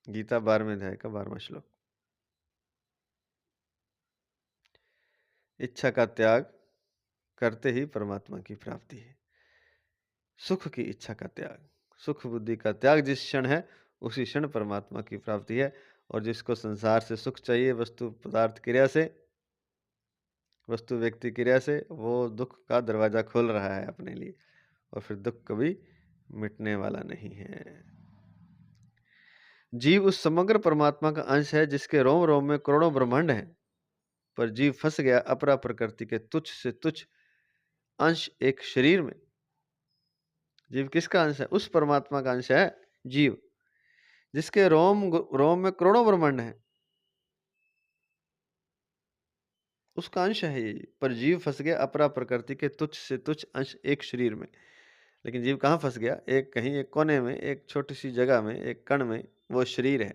गीता 12वें अध्याय का 12वां श्लोक। इच्छा का त्याग करते ही परमात्मा की प्राप्ति है। सुख की इच्छा का त्याग, सुख बुद्धि का त्याग जिस क्षण है, उसी क्षण परमात्मा की प्राप्ति है। और जिसको संसार से सुख चाहिए, वस्तु, पदार्थ, क्रिया से, वस्तु, व्यक्ति, क्रिया से, वो दुख का दरवाजा खोल रहा है अपने लिए, और फिर दुख कभी मिटने वाला नहीं है। जीव उस समग्र परमात्मा का अंश है जिसके रोम रोम में करोड़ों ब्रह्मांड हैं। पर जीव फंस गया अपरा प्रकृति के तुच्छ से तुच्छ अंश, एक शरीर में। जीव किसका अंश है? उस परमात्मा का अंश है जीव, जिसके रोम रोम में करोड़ों ब्रह्मांड है, उसका अंश है ये। पर जीव फंस गया अपरा प्रकृति के तुच्छ से तुच्छ अंश, एक शरीर में। लेकिन जीव कहाँ फंस गया? एक कहीं एक कोने में, एक छोटी सी जगह में, एक कण में, वो शरीर है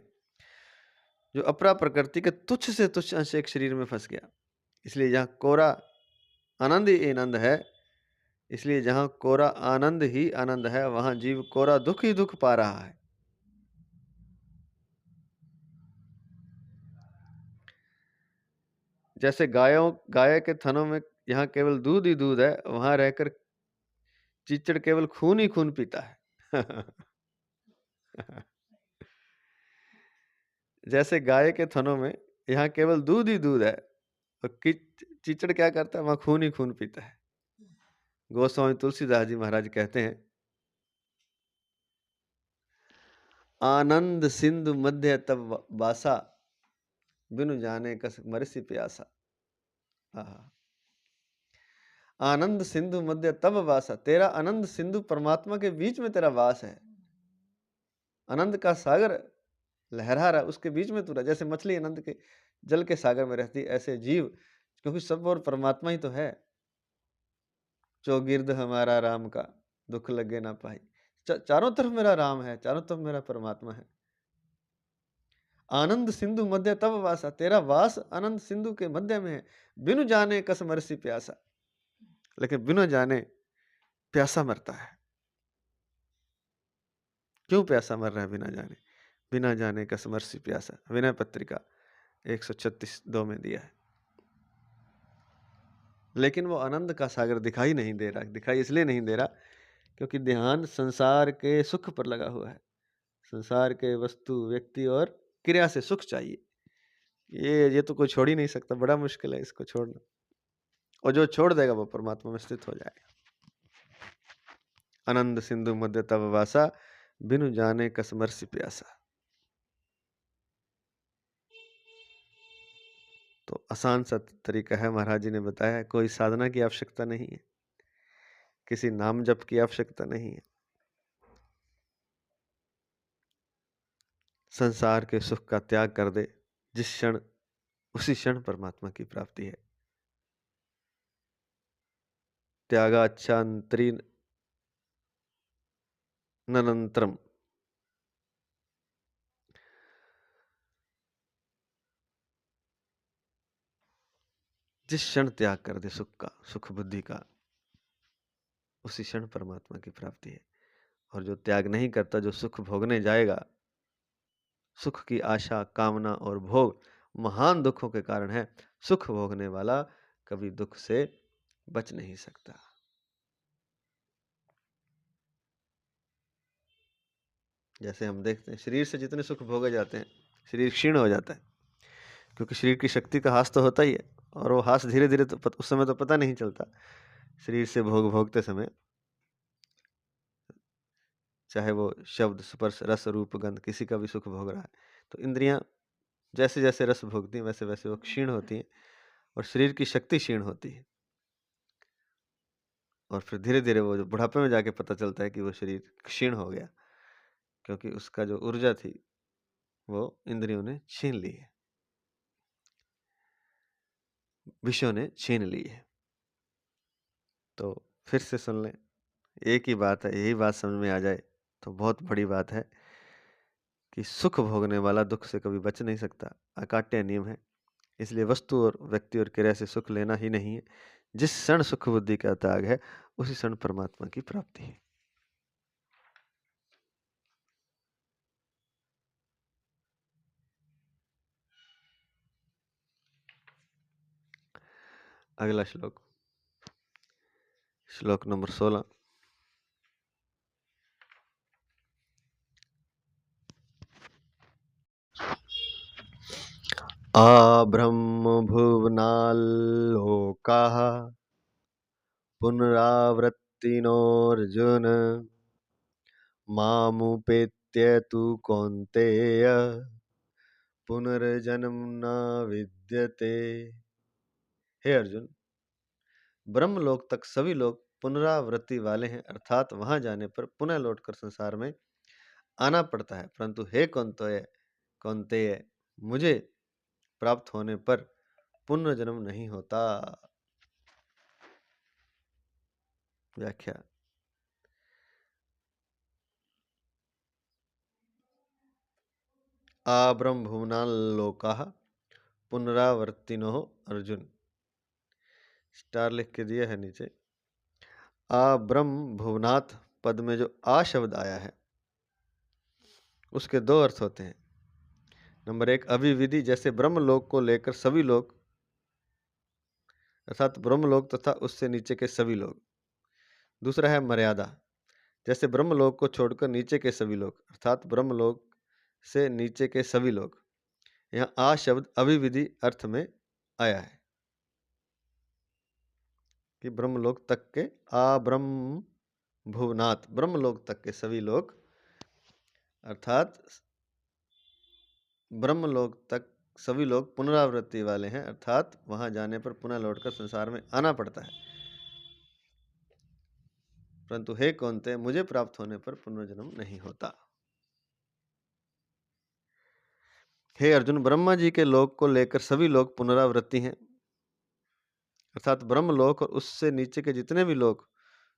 जो अपरा प्रकृति के तुच्छ से तुच्छ अंश एक शरीर में फंस गया। इसलिए जहाँ कोरा आनंद ही आनंद है, इसलिए जहाँ कोरा आनंद ही आनंद है, वहां जीव कोरा दुख ही दुख पा रहा है। जैसे गाय के थनों में यहाँ केवल दूध ही दूध है, वहां रहकर चीचड़ केवल खून ही खून पीता है। जैसे गाय के थनों में यहाँ केवल दूध ही दूध है, और चीचड़ क्या करता है? वहां खून ही खून पीता है। गोस्वामी तुलसीदास जी महाराज कहते हैं, आनंद सिंधु मध्य तब बासा, बिनु जाने कस मरसी प्यासा। आनंद सिंधु मध्य तब वासा, तेरा आनंद सिंधु परमात्मा के बीच में तेरा वास है। आनंद का सागर लहरा रहा, उसके बीच में तू रहा। जैसे मछली आनंद के जल के सागर में रहती, ऐसे जीव, क्योंकि सब और परमात्मा ही तो है। चौगिर्द हमारा राम का, दुख लगे ना पाई। चारों तरफ मेरा राम है, चारों तरफ मेरा परमात्मा है। आनंद सिंधु मध्य तब वासा, तेरा वास आनंद सिंधु के मध्य में है। बिनु जाने कस मरसी प्यासा, लेकिन बिनु जाने प्यासा मरता है। क्यों प्यासा मर रहा है बिना जाने? बिना जाने कस मरसी प्यासा, विनय पत्रिका 136:2 में दिया है। लेकिन वो आनंद का सागर दिखाई नहीं दे रहा। दिखाई इसलिए नहीं दे रहा क्योंकि ध्यान संसार के सुख पर लगा हुआ है। संसार के वस्तु, व्यक्ति और क्रिया से सुख चाहिए। ये तो कोई छोड़ ही नहीं सकता। बड़ा मुश्किल है इसको छोड़ना, और जो छोड़ देगा वो परमात्मा में स्थित हो जाएगा। आनंद सिंधु मध्य तब वासा, बिनु जाने कस मरसी प्यासा। तो आसान सा तरीका है, महाराज जी ने बताया है। कोई साधना की आवश्यकता नहीं है, किसी नाम जप की आवश्यकता नहीं है। संसार के सुख का त्याग कर दे जिस क्षण, उसी क्षण परमात्मा की प्राप्ति है। त्यागाच्छांतरी ननंतरम, जिस क्षण त्याग कर दे सुख का, सुख बुद्धि का, उसी क्षण परमात्मा की प्राप्ति है। और जो त्याग नहीं करता, जो सुख भोगने जाएगा, सुख की आशा, कामना और भोग महान दुखों के कारण है। सुख भोगने वाला कभी दुख से बच नहीं सकता। जैसे हम देखते हैं, शरीर से जितने सुख भोगे जाते हैं, शरीर क्षीण हो जाता है, क्योंकि शरीर की शक्ति का हास तो होता ही है। और वो हास धीरे धीरे, तो उस समय तो पता नहीं चलता। शरीर से भोगते समय, चाहे वो शब्द, स्पर्श, रस, रूप, गंध, किसी का भी सुख भोग रहा है, तो इंद्रियां जैसे जैसे रस भोगती हैं, वैसे वैसे वो क्षीण होती हैं और शरीर की शक्ति क्षीण होती है। और फिर धीरे धीरे वो जो बुढ़ापे में जाके पता चलता है कि वो शरीर क्षीण हो गया, क्योंकि उसका जो ऊर्जा थी वो इंद्रियों ने छीन ली है, विषयों ने छीन ली है। तो फिर से सुन लें, एक ही बात है, यही बात समझ में आ जाए तो बहुत बड़ी बात है कि सुख भोगने वाला दुख से कभी बच नहीं सकता। अकाट्य नियम है। इसलिए वस्तु और व्यक्ति और क्रिया से सुख लेना ही नहीं है। जिस क्षण सुख बुद्धि का त्याग है, उसी क्षण परमात्मा की प्राप्ति है। अगला श्लोक, श्लोक नंबर 16। ब्रह्म भुवनाल्लोकाः पुनरावृत्तिनोऽर्जुन मामुपेत्य तु कौन्तेय पुनर्जन्म न विद्यते। हे अर्जुन, ब्रह्मलोक तक सभी लोग पुनरावृत्ति वाले हैं, अर्थात वहां जाने पर पुनः लौटकर संसार में आना पड़ता है। परंतु हे कौन्तेय, मुझे प्राप्त होने पर पुनर्जन्म नहीं होता। व्याख्या, ब्रह्म भुवनाल्लोकाः पुनरावर्तिनो अर्जुन। स्टार लिख के दिया है नीचे। ब्रह्म भुवनात् पद में जो आ शब्द आया है, उसके दो अर्थ होते हैं। नंबर 1, अभिविधि, जैसे ब्रह्मलोक को लेकर सभी लोग, अर्थात ब्रह्मलोक तथा उससे नीचे के सभी लोग। दूसरा है मर्यादा, जैसे ब्रह्मलोक को छोड़कर नीचे के सभी लोग, अर्थात ब्रह्मलोक से नीचे के सभी लोग। यहाँ आ शब्द अभिविधि अर्थ में आया है कि ब्रह्मलोक तक के, ब्रह्म भुवनात्, ब्रह्मलोक तक के सभी लोग, अर्थात ब्रह्मलोक तक सभी लोग पुनरावृत्ति वाले हैं, अर्थात वहां जाने पर पुनः लौटकर संसार में आना पड़ता है। परंतु हे कौन्तेय, मुझे प्राप्त होने पर पुनर्जन्म नहीं होता। हे अर्जुन, ब्रह्मा जी के लोक को लेकर सभी लोग पुनरावृत्ति हैं, अर्थात ब्रह्मलोक और उससे नीचे के जितने भी लोग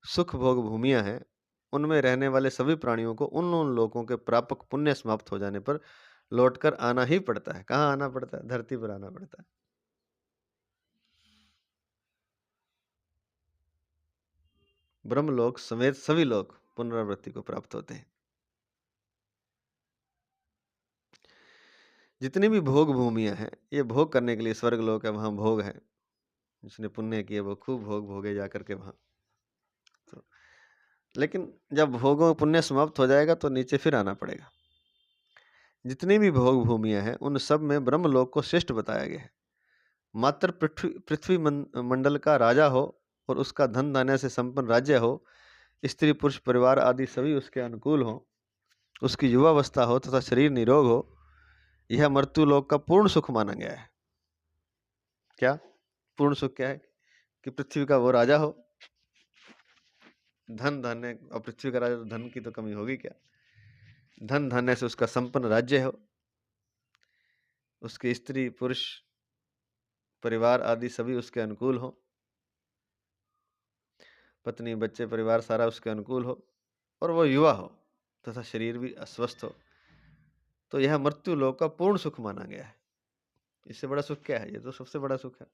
सुख भोग भूमियां हैं, उनमें रहने वाले सभी प्राणियों को उन उन लोकों के प्रापक पुण्य समाप्त हो जाने पर लौटकर आना ही पड़ता है। कहाँ आना पड़ता है? धरती पर आना पड़ता है। ब्रह्मलोक समेत सभी लोग पुनरावृत्ति को प्राप्त होते हैं। जितनी भी भोग भूमियां हैं, ये भोग करने के लिए स्वर्ग लोक है, वहां भोग है। जिसने पुण्य किए वो खूब भोग भोगे जाकर के वहां। तो लेकिन जब भोगों पुण्य समाप्त हो जाएगा तो नीचे फिर आना पड़ेगा। जितनी भी भोग भूमियां हैं, उन सब में ब्रह्मलोक को श्रेष्ठ बताया गया है। मात्र पृथ्वी मंडल का राजा हो और उसका धन धान्य से संपन्न राज्य हो, स्त्री पुरुष परिवार आदि सभी उसके अनुकूल हो, उसकी युवावस्था हो तथा शरीर निरोग हो, यह मृत्यु लोक का पूर्ण सुख माना गया है। क्या पूर्ण सुख क्या है? कि पृथ्वी का वो राजा हो, धन धान्य, और पृथ्वी का राजा तो धन की तो कमी होगी क्या, धन धान्य से उसका संपन्न राज्य हो, उसकी स्त्री पुरुष परिवार आदि सभी उसके अनुकूल हो, पत्नी बच्चे परिवार सारा उसके अनुकूल हो, और वो युवा हो तथा शरीर भी अस्वस्थ हो, तो यह मृत्यु लोक का पूर्ण सुख माना गया है। इससे बड़ा सुख क्या है? ये तो सबसे बड़ा सुख है।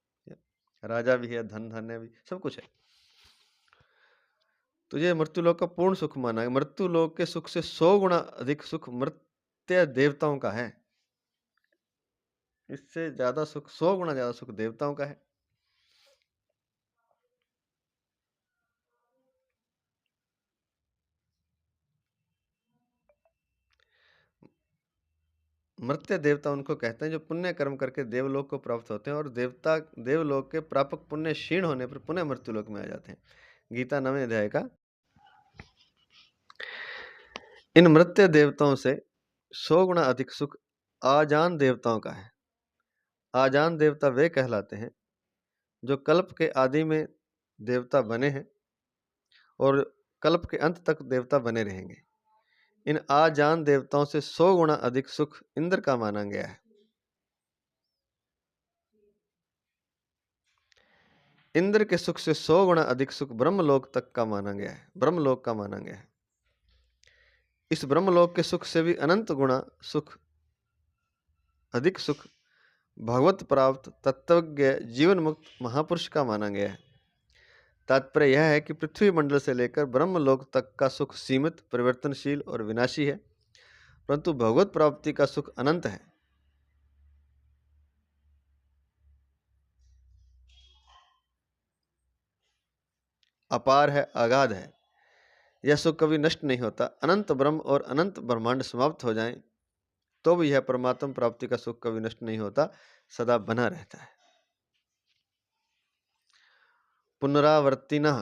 राजा भी है, धन धान्य भी, सब कुछ है। तो ये मृत्यु लोक का पूर्ण सुख माना है। मृत्यु लोक के सुख से 100 गुना अधिक सुख मर्त्य देवताओं का है। इससे ज्यादा सुख, 100 गुना ज्यादा सुख देवताओं का है। मर्त्य देवता उनको कहते हैं जो पुण्य कर्म करके देवलोक को प्राप्त होते हैं, और देवता देवलोक के प्रापक पुण्य क्षीण होने पर पुनः मृत्युलोक में आ जाते हैं। गीता 9वें अध्याय का। इन मृत्य देवताओं से 100 गुना अधिक सुख आजान देवताओं का है। आजान देवता वे कहलाते हैं जो कल्प के आदि में देवता बने हैं और कल्प के अंत तक देवता बने रहेंगे। इन आजान देवताओं से 100 गुना अधिक सुख इंद्र का माना गया है। इंद्र के सुख से 100 गुना अधिक सुख ब्रह्मलोक तक का माना गया है, ब्रह्मलोक का माना गया है। इस ब्रह्मलोक के सुख से भी अनंत गुना सुख, अधिक सुख भगवत प्राप्त तत्वज्ञ जीवन मुक्त महापुरुष का माना गया है। तात्पर्य यह है कि पृथ्वी मंडल से लेकर ब्रह्मलोक तक का सुख सीमित, परिवर्तनशील और विनाशी है, परंतु भगवत प्राप्ति का सुख अनंत है। अपार है, अगाध है। यह सुख कभी नष्ट नहीं होता। अनंत ब्रह्म और अनंत ब्रह्मांड समाप्त हो जाएं तो भी यह परमात्म प्राप्ति का सुख कभी नष्ट नहीं होता, सदा बना रहता है। पुनरावर्तिनः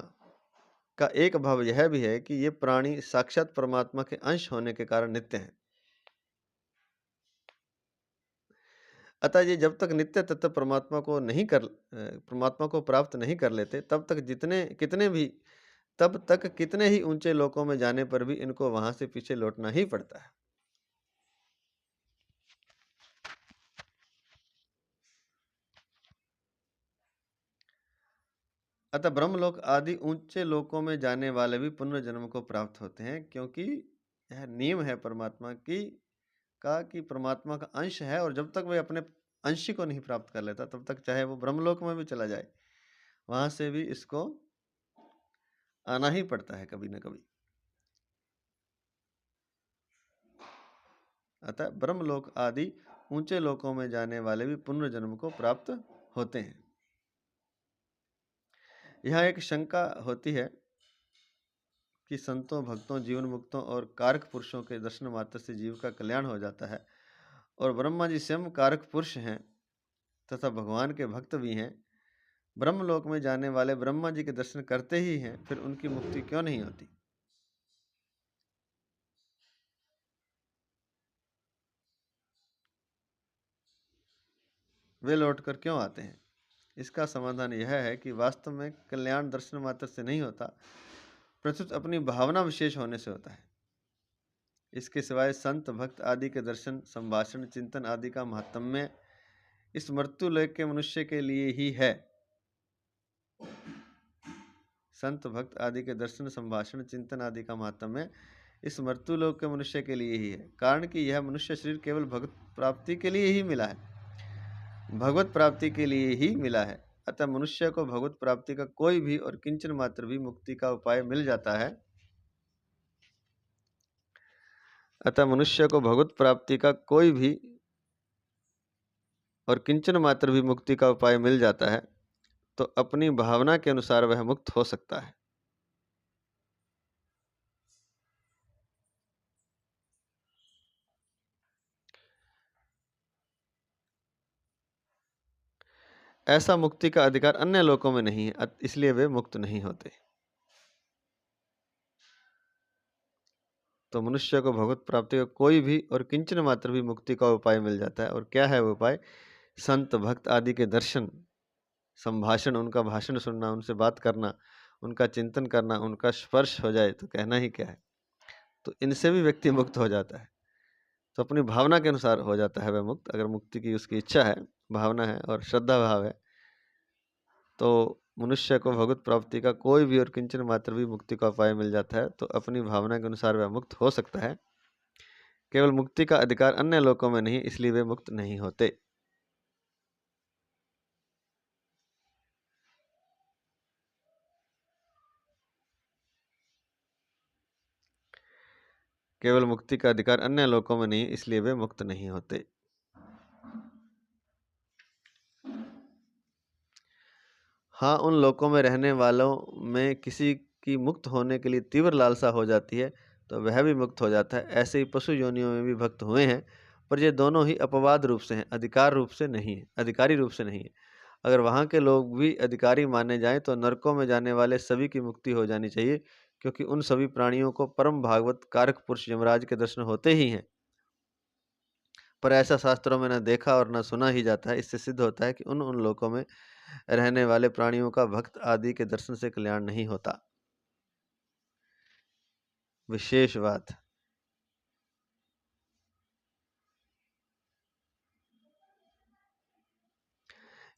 का एक भाव यह भी है कि ये प्राणी साक्षात परमात्मा के अंश होने के कारण नित्य हैं। अतः ये जब तक नित्य तत्व परमात्मा को प्राप्त नहीं कर लेते, तब तक कितने ही ऊंचे लोकों में जाने पर भी इनको वहां से पीछे लौटना ही पड़ता है। अतः ब्रह्मलोक आदि ऊंचे लोकों में जाने वाले भी पुनर्जन्म को प्राप्त होते हैं, क्योंकि यह नियम है परमात्मा कि परमात्मा का अंश है, और जब तक वह अपने अंश को नहीं प्राप्त कर लेता, तब तक चाहे वो ब्रह्मलोक में भी चला जाए, वहां से भी इसको आना ही पड़ता है कभी न कभी। अतः ब्रह्मलोक आदि ऊंचे लोकों में जाने वाले भी पुनर्जन्म को प्राप्त होते हैं। यहाँ एक शंका होती है कि संतों, भक्तों, जीवन मुक्तों और कारक पुरुषों के दर्शन मात्र से जीव का कल्याण हो जाता है, और ब्रह्मा जी स्वयं कारक पुरुष हैं तथा भगवान के भक्त भी हैं। ब्रह्मलोक में जाने वाले ब्रह्मा जी के दर्शन करते ही हैं, फिर उनकी मुक्ति क्यों नहीं होती? वे लौटकर क्यों आते हैं? इसका समाधान यह है कि वास्तव में कल्याण दर्शन मात्र से नहीं होता, प्रत्युत अपनी भावना विशेष होने से होता है। इसके सिवाय संत भक्त आदि के दर्शन, संभाषण, चिंतन आदि का महात्म्य इस मृत्युलोक के मनुष्य के लिए ही है। संत भक्त आदि के दर्शन, संभाषण, चिंतन आदि का महात्म्य इस मृत्युलोक के मनुष्य के लिए ही है, कारण कि यह मनुष्य शरीर केवल भगवत प्राप्ति के लिए ही मिला है, भगवत प्राप्ति के लिए ही मिला है। अतः मनुष्य को भगवत प्राप्ति का कोई भी और किंचन मात्र भी मुक्ति का उपाय मिल जाता है। अतः मनुष्य को भगवत प्राप्ति का कोई भी और किंचन मात्र भी मुक्ति का उपाय मिल जाता है, तो अपनी भावना के अनुसार वह मुक्त हो सकता है। ऐसा मुक्ति का अधिकार अन्य लोकों में नहीं है, इसलिए वे मुक्त नहीं होते। तो मनुष्य को भगवत प्राप्ति का कोई भी और किंचन मात्र भी मुक्ति का उपाय मिल जाता है। और क्या है वो उपाय? संत भक्त आदि के दर्शन, संभाषण, उनका भाषण सुनना, उनसे बात करना, उनका चिंतन करना, उनका स्पर्श हो जाए तो कहना ही क्या है। तो इनसे भी व्यक्ति मुक्त हो जाता है। तो अपनी भावना के अनुसार हो जाता है वह मुक्त। अगर मुक्ति की उसकी इच्छा है, भावना है और श्रद्धा भाव है, तो मनुष्य को भगवत प्राप्ति का कोई भी और किंचन मात्र भी मुक्ति का उपाय मिल जाता है। तो अपनी भावना के अनुसार वह मुक्त हो सकता है। केवल मुक्ति का अधिकार अन्य लोकों में नहीं, इसलिए वे मुक्त नहीं होते। केवल मुक्ति का अधिकार अन्य लोकों में नहीं, इसलिए वे मुक्त नहीं होते। हाँ, उन लोकों में रहने वालों में किसी की मुक्त होने के लिए तीव्र लालसा हो जाती है तो वह भी मुक्त हो जाता है। ऐसे ही पशु योनियों में भी भक्त हुए हैं, पर ये दोनों ही अपवाद रूप से हैं, अधिकारी रूप से नहीं है। अगर वहाँ के लोग भी अधिकारी माने जाएं तो नरकों में जाने वाले सभी की मुक्ति हो जानी चाहिए, क्योंकि उन सभी प्राणियों को परम भागवत कारक पुरुष यमराज के दर्शन होते ही हैं। पर ऐसा शास्त्रों में न देखा और न सुना ही जाता है। इससे सिद्ध होता है कि उन लोकों में रहने वाले प्राणियों का भक्त आदि के दर्शन से कल्याण नहीं होता। विशेष बात,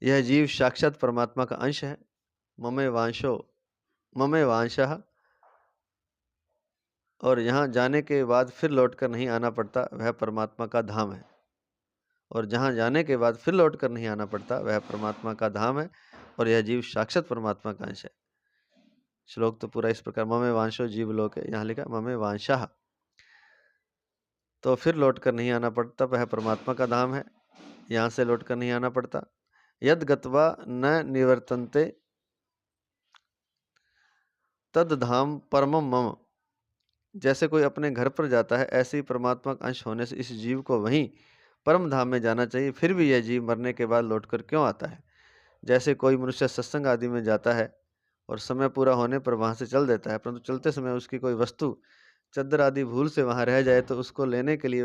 यह जीव साक्षात परमात्मा का अंश है। ममे वांशः, और यहाँ जाने के बाद फिर लौटकर नहीं आना पड़ता, वह परमात्मा का धाम है। और जहाँ जाने के बाद फिर लौटकर नहीं आना पड़ता, वह परमात्मा का धाम है। और यह जीव साक्षात परमात्मा का अंश है। श्लोक तो पूरा इस प्रकार, ममे वांशो जीव लोक है, यहाँ लिखा ममे वांशः, तो फिर लौटकर नहीं आना पड़ता, वह परमात्मा का धाम है। यहाँ से लौटकर नहीं आना पड़ता। यद गत्वा न निवर्तन्ते तद धाम परमम मम, जैसे कोई अपने घर पर जाता है, ऐसे ही परमात्मा का अंश होने से इस जीव को वहीं परम धाम में जाना चाहिए। फिर भी यह जीव मरने के बाद लौटकर क्यों आता है? जैसे कोई मनुष्य सत्संग आदि में जाता है और समय पूरा होने पर वहां से चल देता है, परंतु चलते समय उसकी कोई वस्तु, चद्दर आदि भूल से वहां रह जाए तो उसको लेने के लिए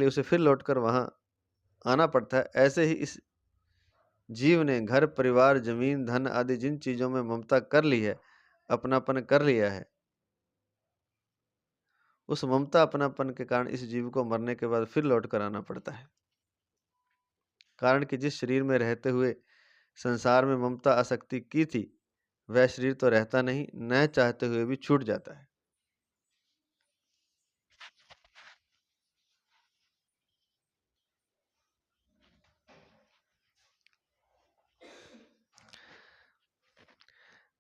उसे फिर लौटकर वहां आना पड़ता है। ऐसे ही इस जीव ने घर, परिवार, जमीन, धन आदि जिन चीजों में ममता कर ली है, अपनापन कर लिया है, उस ममता अपनापन के कारण इस जीव को मरने के बाद फिर लौट कर आना पड़ता है। कारण कि जिस शरीर में रहते हुए संसार में ममता आसक्ति की थी, वह शरीर तो रहता नहीं, न चाहते हुए भी छूट जाता है।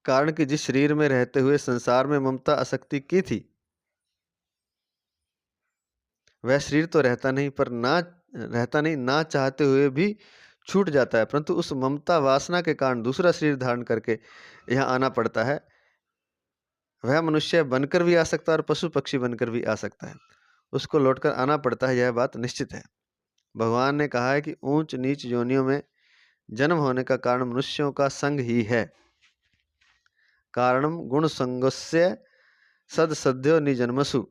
कारण कि जिस शरीर में रहते हुए संसार में ममता आसक्ति की थी, वह शरीर तो रहता नहीं, ना चाहते हुए भी छूट जाता है, परंतु उस ममता वासना के कारण दूसरा शरीर धारण करके यहाँ आना पड़ता है। वह मनुष्य बनकर भी आ सकता है और पशु पक्षी बनकर भी आ सकता है, उसको लौटकर आना पड़ता है, यह बात निश्चित है। भगवान ने कहा है कि ऊंच नीच योनियों में जन्म होने का कारण मनुष्यों का संग ही है। कारणम गुण संगस्य सद सद्यो निजन्मसु,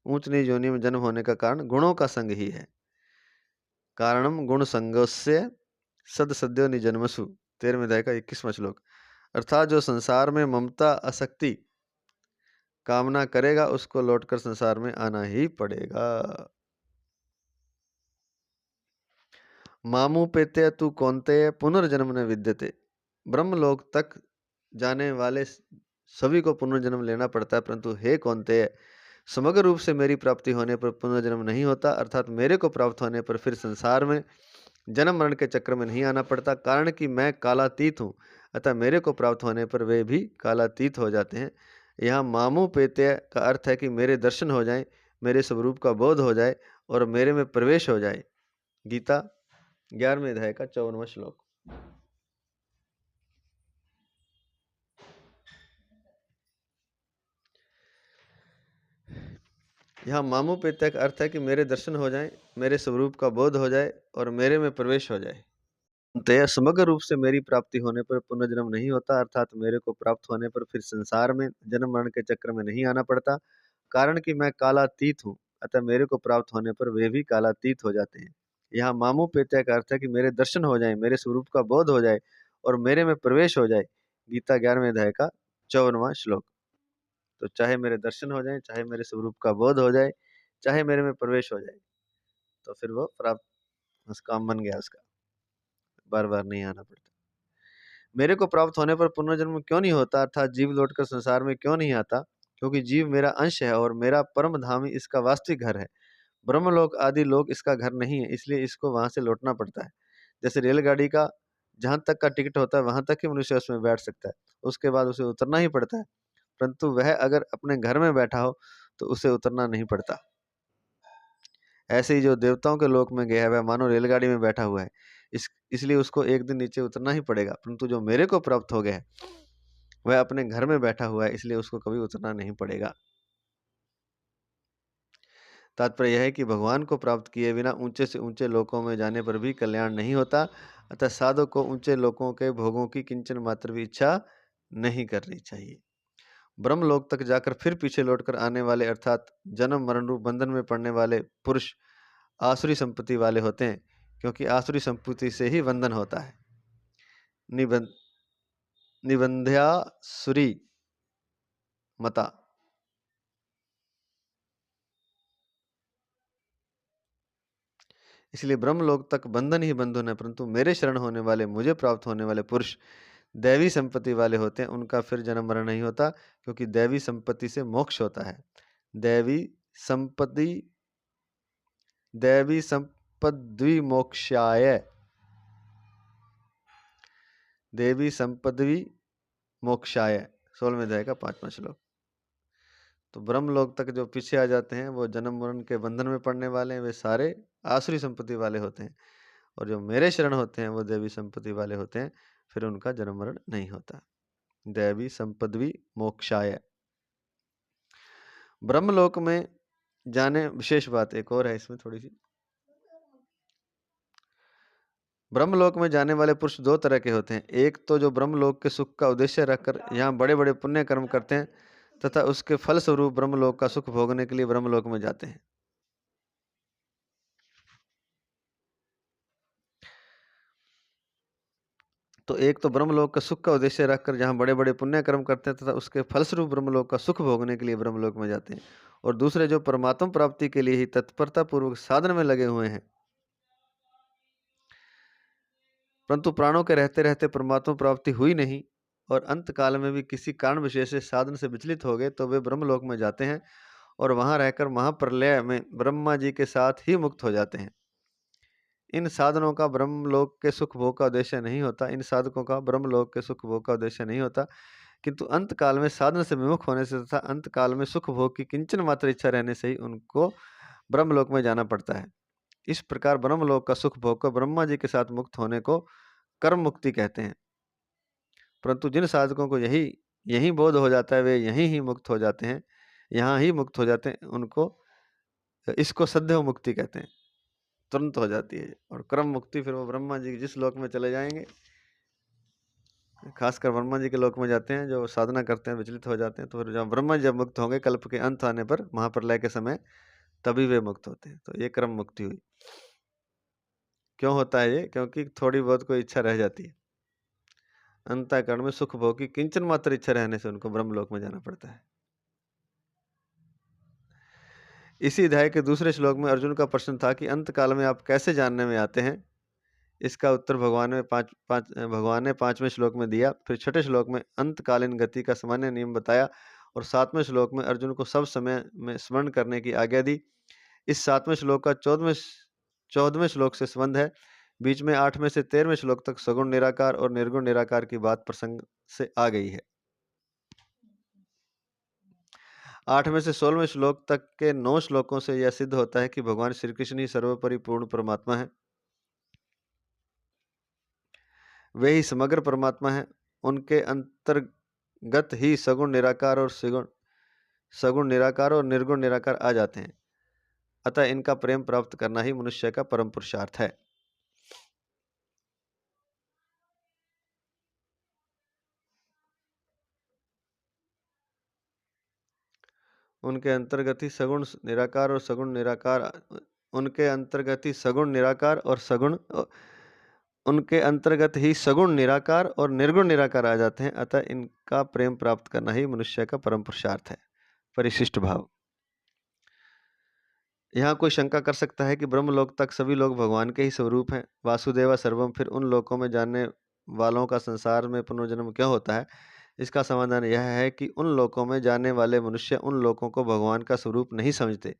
ऊंच नीच योनि में जन्म होने का कारण गुणों का संग ही है। कारणम गुण संगस्य सद सद्यो निजन्मसु, 13वें अध्याय का 21वां श्लोक। अर्थात जो संसार में ममता आसक्ति कामना करेगा उसको लौटकर संसार में आना ही पड़ेगा। मामू पेते तू कौन्तेय पुनर्जन्म न विद्यते। ब्रह्मलोक तक जाने वाले सभी को पुनर्जन्म लेना पड़ता है, परंतु हे कौन्तेय, समग्र रूप से मेरी प्राप्ति होने पर पुनर्जन्म नहीं होता, अर्थात मेरे को प्राप्त होने पर फिर संसार में जन्म मरण के चक्र में नहीं आना पड़ता, कारण कि मैं कालातीत हूँ, अतः मेरे को प्राप्त होने पर वे भी कालातीत हो जाते हैं। यहाँ मामू पेत्य का अर्थ है कि मेरे दर्शन हो जाएं, मेरे स्वरूप का बोध हो जाए और मेरे में प्रवेश हो जाए। गीता 11वें अध्याय का 54वां श्लोक। यहाँ मामू पेत्य का अर्थ है कि मेरे दर्शन हो जाएं, मेरे स्वरूप का बोध हो जाए और मेरे में प्रवेश हो जाए। तय समग्र रूप से मेरी प्राप्ति होने पर पुनर्जन्म नहीं होता, अर्थात मेरे को प्राप्त होने पर फिर संसार में जन्म मरण के चक्र में नहीं आना पड़ता, कारण कि मैं कालातीत हूँ, अतः मेरे को प्राप्त होने पर वे भी कालातीत हो जाते हैं। यहाँ मामू पेत्या का अर्थ है कि मेरे दर्शन हो जाए, मेरे स्वरूप का बोध हो जाए और मेरे में प्रवेश हो जाए। गीता 11वें अध्याय का 54वां श्लोक। तो चाहे मेरे दर्शन हो जाए, चाहे मेरे स्वरूप का बोध हो जाए, चाहे मेरे में प्रवेश हो जाए, तो फिर वो प्राप्त उस काम बन गया उसका, बार बार नहीं आना पड़ता। मेरे को प्राप्त होने पर पुनर्जन्म क्यों नहीं होता, अर्थात जीव लौटकर संसार में क्यों नहीं आता? क्योंकि जीव मेरा अंश है और मेरा परम धाम ही इसका वास्तविक घर है। ब्रह्मलोक आदि लोक इसका घर नहीं है, इसलिए इसको वहां से लौटना पड़ता है। जैसे रेलगाड़ी का जहां तक का टिकट होता है वहां तक ही मनुष्य उसमें बैठ सकता है, उसके बाद उसे उतरना ही पड़ता है, परंतु वह अगर अपने घर में बैठा हो तो उसे उतरना नहीं पड़ता। ऐसे ही जो देवताओं के लोक में गया है वह मानो रेलगाड़ी में बैठा हुआ है, इसलिए उसको एक दिन नीचे उतरना ही पड़ेगा, परंतु जो मेरे को प्राप्त हो गया है वह अपने घर में बैठा हुआ है, इसलिए उसको कभी उतरना नहीं पड़ेगा। तात्पर्य यह है कि भगवान को प्राप्त किए बिना ऊंचे से ऊंचे लोकों में जाने पर भी कल्याण नहीं होता, अतः साधक को ऊंचे लोकों के भोगों की किंचन मात्र भी इच्छा नहीं करनी चाहिए। ब्रह्मलोक तक जाकर फिर पीछे लौटकर आने वाले अर्थात जन्म मरण रूप बंधन में पड़ने वाले पुरुष आसुरी संपत्ति वाले होते हैं, क्योंकि आसुरी संपत्ति से ही बंधन होता है। निबंध्यासुरी मता। इसलिए ब्रह्मलोक तक बंधन ही बंधन है, परंतु मेरे शरण होने वाले, मुझे प्राप्त होने वाले पुरुष दैवी संपत्ति वाले होते हैं, उनका फिर जन्म मरण नहीं होता, क्योंकि दैवी संपत्ति से मोक्ष होता है। दैवी संपत्ति दैवी संपद्वि मोक्षाय, देवी संपद्वि मोक्षाय, 16वें अध्याय का 5वां श्लोक। तो ब्रह्मलोक तक जो पीछे आ जाते हैं वो जन्म मरण के बंधन में पड़ने वाले हैं, वे सारे आसुरी संपत्ति वाले होते हैं, और जो मेरे शरण होते हैं वो देवी संपत्ति वाले होते हैं, फिर उनका जन्म मरण नहीं होता। दैवी संपद्वि मोक्षाय। ब्रह्मलोक में जाने विशेष बात एक और है इसमें थोड़ी सी। ब्रह्मलोक में जाने वाले पुरुष दो तरह के होते हैं, एक तो जो ब्रह्मलोक के सुख का उद्देश्य रखकर यहाँ बड़े बड़े पुण्य कर्म करते हैं तथा उसके फल स्वरूप ब्रह्मलोक का सुख भोगने के लिए ब्रह्मलोक में जाते हैं। तो एक तो ब्रह्मलोक का सुख का उद्देश्य रखकर जहाँ बड़े बड़े पुण्य कर्म करते हैं तथा उसके फलस्वरूप ब्रह्मलोक का सुख भोगने के लिए ब्रह्मलोक में जाते हैं, और दूसरे जो परमात्मा प्राप्ति के लिए ही तत्परता पूर्वक साधन में लगे हुए हैं, परंतु प्राणों के रहते रहते परमात्मा प्राप्ति हुई नहीं और अंत काल में भी किसी कारण विशेष से साधन से विचलित हो गए, तो वे ब्रह्मलोक में जाते हैं और वहां रहकर महाप्रलय में ब्रह्मा जी के साथ ही मुक्त हो जाते हैं। इन साधनों का ब्रह्मलोक के सुख भोग का उद्देश्य नहीं होता, इन साधकों का ब्रह्मलोक के सुख भोग का उद्देश्य नहीं होता, किंतु अंत काल में साधन से विमुख होने से तथा अंत काल में सुख भोग की किंचन मात्र इच्छा रहने से ही उनको ब्रह्मलोक में जाना पड़ता है। इस प्रकार ब्रह्मलोक का सुख भोग को ब्रह्मा जी के साथ मुक्त होने को कर्म मुक्ति कहते हैं। परंतु जिन साधकों को यही यही बोध हो जाता है, वे यहीं ही मुक्त हो जाते हैं, यहाँ ही मुक्त हो जाते हैं, उनको इसको सद्यो मुक्ति कहते हैं, तुरंत हो जाती है। और क्रम मुक्ति फिर वो ब्रह्मा जी जिस लोक में चले जाएंगे, खासकर ब्रह्मा जी के लोक में जाते हैं, जो साधना करते हैं विचलित हो जाते हैं, तो फिर जब ब्रह्मा जी जब मुक्त होंगे कल्प के अंत आने पर महाप्रलय के समय, तभी वे मुक्त होते हैं। तो ये क्रम मुक्ति हुई। क्यों होता है ये? क्योंकि थोड़ी बहुत कोई इच्छा रह जाती है, अंतःकरण में सुख भोग की किंचन मात्र इच्छा रहने से उनको ब्रह्मलोक में जाना पड़ता है। इसी अध्याय के दूसरे श्लोक में अर्जुन का प्रश्न था कि अंत काल में आप कैसे जानने में आते हैं। इसका उत्तर भगवान ने 5वें श्लोक में दिया। फिर 6ठे श्लोक में अंतकालीन गति का सामान्य नियम बताया और 7वें श्लोक में अर्जुन को सब समय में स्मरण करने की आज्ञा दी। इस 7वें श्लोक का 14वें श्लोक से संबंध है। बीच में 8वें से 13वें श्लोक तक सगुण निराकार और निर्गुण निराकार की बात प्रसंग से आ गई है। 8वें से 16वें श्लोक तक के 9 श्लोकों से यह सिद्ध होता है कि भगवान श्री कृष्ण ही सर्वोपरि पूर्ण परमात्मा है। वे ही समग्र परमात्मा है। उनके अंतर्गत ही सगुण निराकार और निर्गुण निराकार आ जाते हैं। अतः इनका प्रेम प्राप्त करना ही मनुष्य का परम पुरुषार्थ है। उनके अंतर्गत ही सगुण निराकार और सगुण निराकार उनके अंतर्गत ही सगुण निराकार और निर्गुण निराकार आ जाते हैं। अतः इनका प्रेम प्राप्त करना ही मनुष्य का परम पुरुषार्थ है। परिशिष्ट भाव। यहाँ कोई शंका कर सकता है कि ब्रह्मलोक तक सभी लोग भगवान के ही स्वरूप हैं। वासुदेवा सर्वम, फिर उन लोकों में जानने वालों का संसार में पुनर्जन्म क्यों होता है। इसका समाधान यह है कि उन लोकों में जाने वाले मनुष्य उन लोकों को भगवान का स्वरूप नहीं समझते,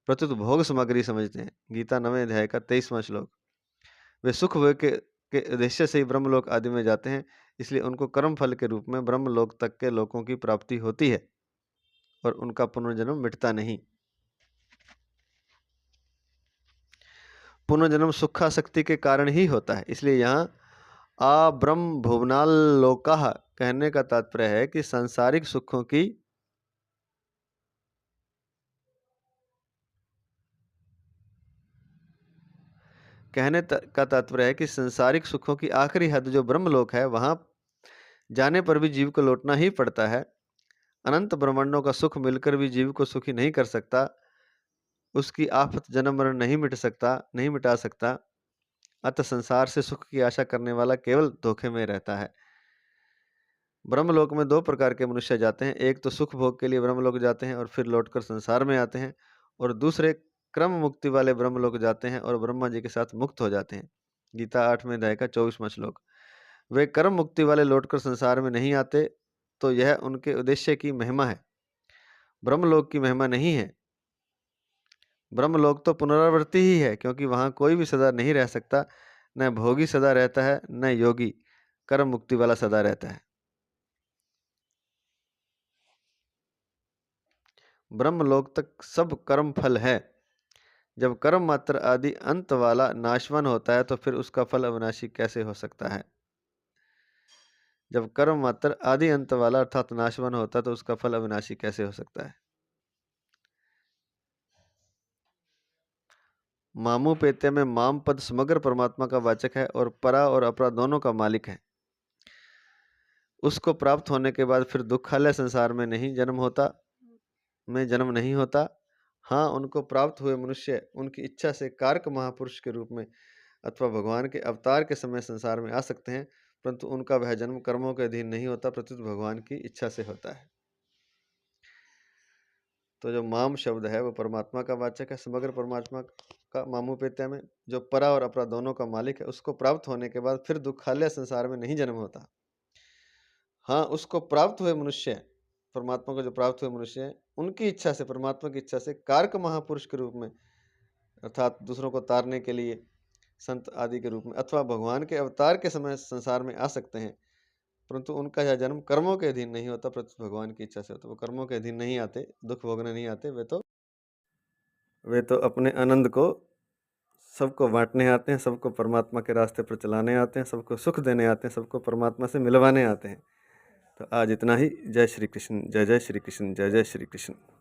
प्रत्युत भोग सामग्री समझते हैं। गीता 9वें अध्याय का 23वां श्लोक। वे सुख भोग के उद्देश्य से ही ब्रह्मलोक आदि में जाते हैं, इसलिए उनको कर्म फल के रूप में ब्रह्मलोक तक के लोकों की प्राप्ति होती है और उनका पुनर्जन्म मिटता नहीं। पुनर्जन्म सुखासक्ति के कारण ही होता है। इसलिए यहाँ अब्रह्म भुवनाल्लोकः कहने का तात्पर्य है कि सांसारिक सुखों की आखिरी हद जो ब्रह्मलोक है, वहां जाने पर भी जीव को लौटना ही पड़ता है। अनंत ब्रह्मांडों का सुख मिलकर भी जीव को सुखी नहीं कर सकता। उसकी आफत जन्म मरण नहीं मिटा सकता। अतः संसार से सुख की आशा करने वाला केवल धोखे में रहता है। ब्रह्मलोक में 2 प्रकार के मनुष्य जाते हैं। एक तो सुख भोग के लिए ब्रह्मलोक जाते हैं और फिर लौटकर संसार में आते हैं, और दूसरे क्रम मुक्ति वाले ब्रह्मलोक जाते हैं और ब्रह्मा जी के साथ मुक्त हो जाते हैं। गीता 8वें अध्याय का 24वां श्लोक। वे कर्म मुक्ति वाले लौटकर संसार में नहीं आते, तो यह उनके उद्देश्य की महिमा है, ब्रह्मलोक की महिमा नहीं है। ब्रह्मलोक तो पुनरावृत्ति ही है, क्योंकि वहां कोई भी सदा नहीं रह सकता। न भोगी सदा रहता है, न योगी कर्म मुक्ति वाला सदा रहता है। ब्रह्मलोक तक सब कर्म फल है। जब कर्म मात्र आदि अंत वाला नाशवान होता है, तो फिर उसका फल अविनाशी कैसे हो सकता है। जब कर्म मात्र आदि अंत वाला अर्थात नाशवान होता है, तो उसका फल अविनाशी कैसे हो सकता है। मामू पेत्य में माम पद समग्र परमात्मा का वाचक है और परा और अपरा दोनों का मालिक है। उसको प्राप्त होने के बाद फिर दुखालय संसार में जन्म नहीं होता। हाँ, उनको प्राप्त हुए मनुष्य उनकी इच्छा से कारक महापुरुष के रूप में अथवा भगवान के अवतार के समय संसार में आ सकते हैं, परंतु उनका वह जन्म कर्मों के अधीन नहीं होता, प्रत्युत भगवान की इच्छा से होता है। तो जो माम शब्द है वो परमात्मा का वाचक है, समग्र परमात्मा का मामूपेत्य में जो परा और अपरा दोनों का मालिक है। उसको प्राप्त होने के बाद फिर दुखालय संसार में नहीं जन्म होता। हाँ, उसको प्राप्त हुए मनुष्य, परमात्मा को जो प्राप्त हुए मनुष्य हैं, उनकी इच्छा से, परमात्मा की इच्छा से कारक महापुरुष के रूप में अर्थात दूसरों को तारने के लिए संत आदि के रूप में अथवा भगवान के अवतार के समय संसार में आ सकते हैं, परंतु उनका यह जन्म कर्मों के अधीन नहीं होता, प्रति भगवान की इच्छा से होता। वो कर्मों के अधीन नहीं आते, दुख भोगने नहीं आते। वे तो अपने आनंद को सबको बांटने आते हैं, सबको परमात्मा के रास्ते पर चलाने आते हैं, सबको सुख देने आते हैं, सबको परमात्मा से मिलवाने आते हैं। तो आज इतना ही। जय श्री कृष्ण, जय जय श्री कृष्ण, जय जय श्री कृष्ण।